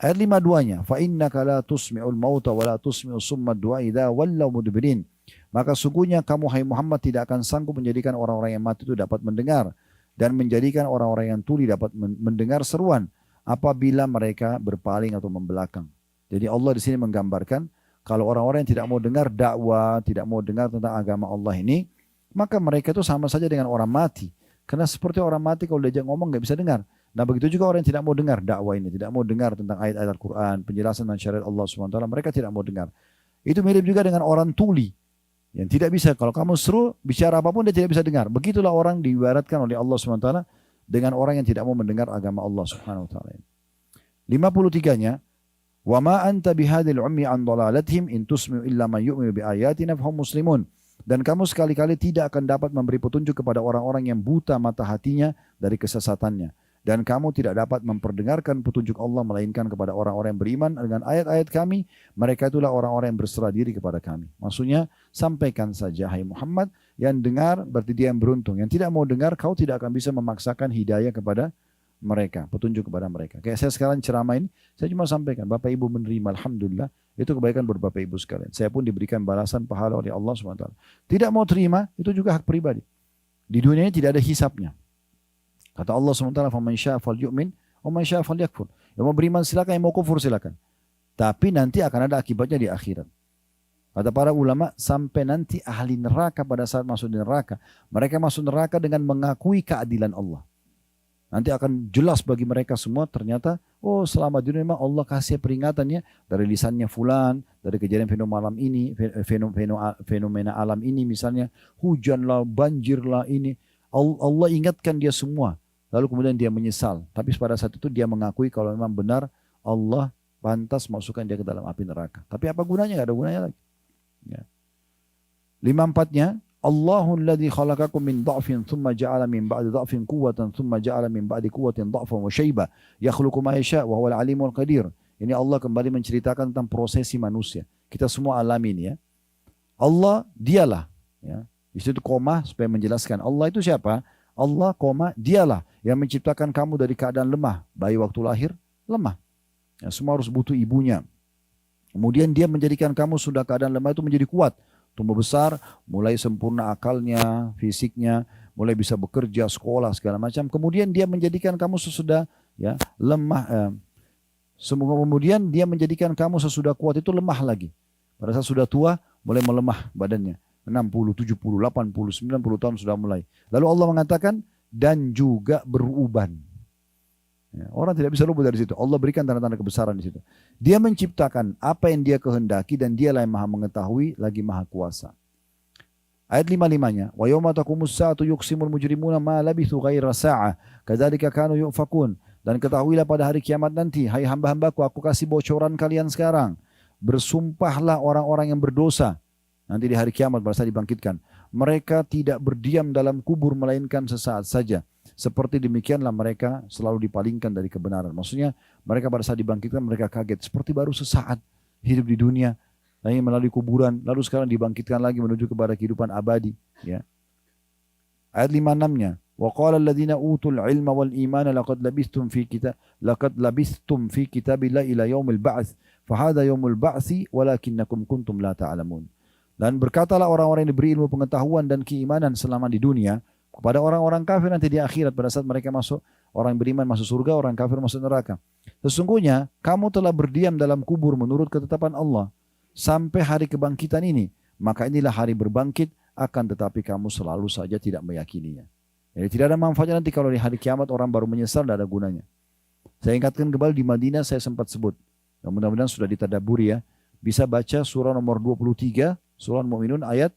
Ayat 52-nya, fa innaka la tusmi'ul mauta wa la tusmi'us summa du'a idza wallaw mudbirin. Maka sungguhnya kamu hai Muhammad tidak akan sanggup menjadikan orang-orang yang mati itu dapat mendengar dan menjadikan orang-orang yang tuli dapat mendengar seruan apabila mereka berpaling atau membelakang. Jadi Allah di sini menggambarkan kalau orang-orang yang tidak mau dengar dakwah, tidak mau dengar tentang agama Allah ini, maka mereka itu sama saja dengan orang mati. Karena seperti orang mati kalau diajak ngomong nggak bisa dengar. Nah begitu juga orang yang tidak mau dengar dakwah ini, tidak mau dengar tentang ayat-ayat Al-Quran, penjelasan dan syariat Allah SWT, mereka tidak mau dengar. Itu mirip juga dengan orang tuli, yang tidak bisa, kalau kamu seru, bicara apapun dia tidak bisa dengar. Begitulah orang diibaratkan oleh Allah SWT dengan orang yang tidak mau mendengar agama Allah SWT. 53-nya, wa ma anta bihadil ummi an dhalalatihim in tusmi'u illa man yu'minu bi ayatina fahum muslimun. Dan kamu sekali-kali tidak akan dapat memberi petunjuk kepada orang-orang yang buta mata hatinya dari kesesatannya. Dan kamu tidak dapat memperdengarkan petunjuk Allah melainkan kepada orang-orang yang beriman dengan ayat-ayat kami. Mereka itulah orang-orang yang berserah diri kepada kami. Maksudnya sampaikan saja hai Muhammad, yang dengar berarti dia yang beruntung. Yang tidak mau dengar kau tidak akan bisa memaksakan hidayah kepada mereka, petunjuk kepada mereka. Kayak saya sekarang ceramah ini, saya cuma sampaikan Bapak Ibu menerima, alhamdulillah, itu kebaikan buat Bapak Ibu sekalian. Saya pun diberikan balasan pahala oleh Allah SWT. Tidak mau terima, itu juga hak pribadi. Di dunia ini tidak ada hisapnya. Kata Allah SWT, "Faman syaa'a falyu'min, wa man syaa'a falyakfur." Yang mau beriman silakan, yang mau kufur silakan. Tapi nanti akan ada akibatnya di akhirat. Kata para ulama, sampai nanti ahli neraka pada saat masuk di neraka, mereka masuk neraka dengan mengakui keadilan Allah. Nanti akan jelas bagi mereka semua ternyata, oh selama di dunia memang Allah kasih peringatannya dari lisannya fulan, dari kejadian fenomena alam ini, fenomena alam ini misalnya, hujanlah, banjirlah ini. Allah ingatkan dia semua. Lalu kemudian dia menyesal. Tapi pada saat itu dia mengakui kalau memang benar Allah pantas masukkan dia ke dalam api neraka. Tapi apa gunanya? Gak ada gunanya lagi. Ya. 54-nya, Allahul ladzi khalaqakum min dha'fin thumma ja'ala min ba'di dha'fin quwwatan thumma ja'ala min ba'di quwwatin dha'fan wa syaiba yakhluqu ma yasha' wa huwal alimul qadir. Ini Allah kembali menceritakan tentang prosesi manusia. Kita semua alami ini ya. Allah dialah ya. Di situ koma supaya menjelaskan Allah itu siapa? Allah koma dialah yang menciptakan kamu dari keadaan lemah. Bayi waktu lahir lemah. Ya, semua harus butuh ibunya. Kemudian dia menjadikan kamu sudah keadaan lemah itu menjadi kuat. Tumbuh besar, mulai sempurna akalnya, fisiknya, mulai bisa bekerja, sekolah, segala macam. Kemudian dia menjadikan kamu sesudah ya, lemah. Kemudian dia menjadikan kamu sesudah kuat itu lemah lagi. Pada saat sudah tua, mulai melemah badannya. 60, 70, 80, 90 tahun sudah mulai. Lalu Allah mengatakan, dan juga beruban. Ya, orang tidak bisa luput dari situ. Allah berikan tanda-tanda kebesaran di situ. Dia menciptakan apa yang dia kehendaki dan dialah yang maha mengetahui lagi maha kuasa. Ayat 55-nya, wa yawma taqumus saatu yuqsimul mujrimuna ma labithu ghaira sa'ah kadzalika kanu yufakun. Dan ketahuilah pada hari kiamat nanti, hai hamba-hambaku, aku kasih bocoran kalian sekarang. Bersumpahlah orang-orang yang berdosa. Nanti di hari kiamat pada saat dibangkitkan. Mereka tidak berdiam dalam kubur melainkan sesaat saja. Seperti demikianlah mereka selalu dipalingkan dari kebenaran. Maksudnya mereka pada saat dibangkitkan mereka kaget. Seperti baru sesaat hidup di dunia. lalu melalui kuburan, lalu sekarang dibangkitkan lagi menuju kepada kehidupan abadi. Ya. Ayat 56-nya, wa qala alladziina utul ilma wal imana laqad labistum fi kitabillahi ila yaumil ba'ts fa hadza yaumul ba'tsi walakinnakum kuntum la ta'lamun. Dan berkatalah orang-orang yang diberi ilmu pengetahuan dan keimanan selama di dunia kepada orang-orang kafir nanti di akhirat pada saat mereka masuk, orang yang beriman masuk surga, orang kafir masuk neraka. Sesungguhnya kamu telah berdiam dalam kubur menurut ketetapan Allah sampai hari kebangkitan ini, maka inilah hari berbangkit, akan tetapi kamu selalu saja tidak meyakininya. Jadi tidak ada manfaatnya nanti kalau di hari kiamat orang baru menyesal, tidak ada gunanya. Saya ingatkan kembali di Madinah saya sempat sebut, mudah-mudahan sudah ditadaburi ya, bisa baca surah nomor 23, surah Al-Mu'minun ayat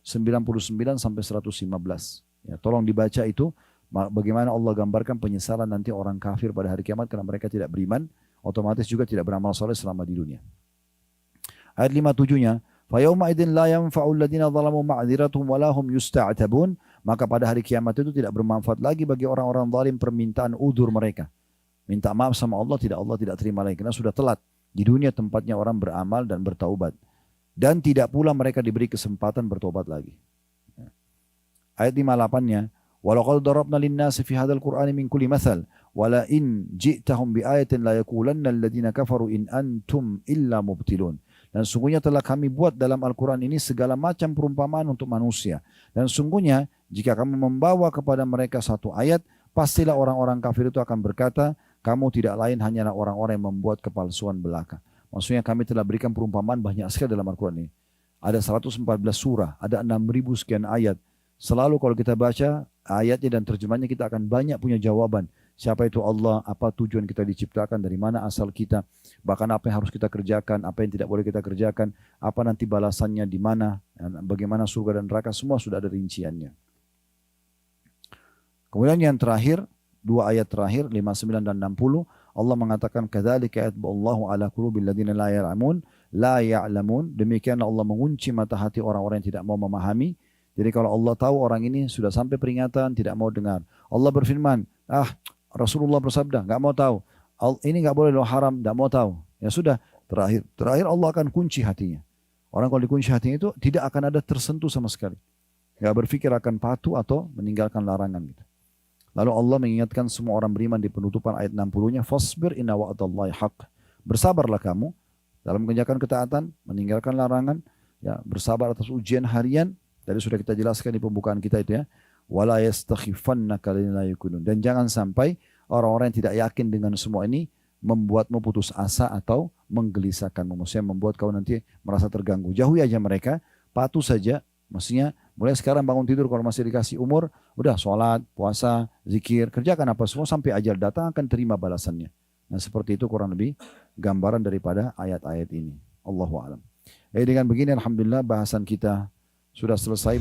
99 sampai 115. Ya, tolong dibaca itu, bagaimana Allah gambarkan penyesalan nanti orang kafir pada hari kiamat karena mereka tidak beriman, otomatis juga tidak beramal soleh selama di dunia. Ayat 57-nya, فَيَوْمَ إِذٍ لَا يَنْفَعُ الَّذِينَ ظَلَمُوا مَعْذِرَتُهُمْ وَلَا هُمْ يُسْتَعْتَبُونَ. Maka pada hari kiamat itu tidak bermanfaat lagi bagi orang-orang zalim permintaan udzur mereka. Minta maaf sama Allah tidak terima lagi karena sudah telat. Di dunia tempatnya orang beramal dan bertaubat. Dan tidak pula mereka diberi kesempatan bertobat lagi. Ayat 58-nya, وَلَقَدْ ضَرَبْنَا لِلنَّاسِ فِي هَذَا الْقُرْآنِ مِنْ كُلِّ مَثَلٍ وَلَئِنْ جِئْتَهُمْ بِآيَةٍ لَيَقُولَنَّ الَّذِينَ كَفَرُوا إِنْ أَنْتُمْ إِلَّا مُبْتِلُونَ. Dan sungguhnya telah kami buat dalam Al-Quran ini segala macam perumpamaan untuk manusia. Dan sungguhnya jika kamu membawa kepada mereka satu ayat, pastilah orang-orang kafir itu akan berkata, kamu tidak lain hanyalah orang-orang yang membuat kepalsuan belaka. Maksudnya kami telah berikan perumpamaan banyak sekali dalam Al-Quran ini. Ada 114 surah, ada 6.000 sekian ayat. Selalu kalau kita baca ayatnya dan terjemahnya kita akan banyak punya jawaban. Siapa itu Allah, apa tujuan kita diciptakan, dari mana asal kita, bahkan apa yang harus kita kerjakan, apa yang tidak boleh kita kerjakan, apa nanti balasannya di mana, bagaimana surga dan neraka, semua sudah ada rinciannya. Kemudian yang terakhir, dua ayat terakhir, 59 dan 60, Allah mengatakan, kadzalika yatba'ullahu ala qulubil ladzina la ya'lamun. Demikianlah Allah mengunci mata hati orang-orang yang tidak mau memahami. Jadi kalau Allah tahu orang ini sudah sampai peringatan, tidak mau dengar. Allah berfirman, Rasulullah bersabda, nggak mau tahu. Ini nggak boleh, haram, nggak mau tahu. Ya sudah, terakhir Allah akan kunci hatinya. Orang kalau dikunci hatinya itu tidak akan ada tersentuh sama sekali. Nggak berpikir akan patuh atau meninggalkan larangan gitu. Lalu Allah mengingatkan semua orang beriman di penutupan ayat 60-nya, fasbir inna wa'dallahi haqq. Bersabarlah kamu dalam mengerjakan ketaatan, meninggalkan larangan, ya, bersabar atas ujian harian. Tadi sudah kita jelaskan di pembukaan kita itu ya. Wala yastakhifannaka lillazina la yuqinun. Dan jangan sampai orang-orang yang tidak yakin dengan semua ini membuatmu putus asa atau menggelisahkanmu. Maksudnya membuat kau nanti merasa terganggu. Jauhi aja mereka, patuh saja. Maksudnya mulai sekarang bangun tidur kalau masih dikasih umur, udah sholat, puasa, zikir, kerjakan apa semua sampai ajal datang akan terima balasannya. Nah seperti itu kurang lebih gambaran daripada ayat-ayat ini. Allahu a'lam. Dengan begini alhamdulillah bahasan kita sudah selesai.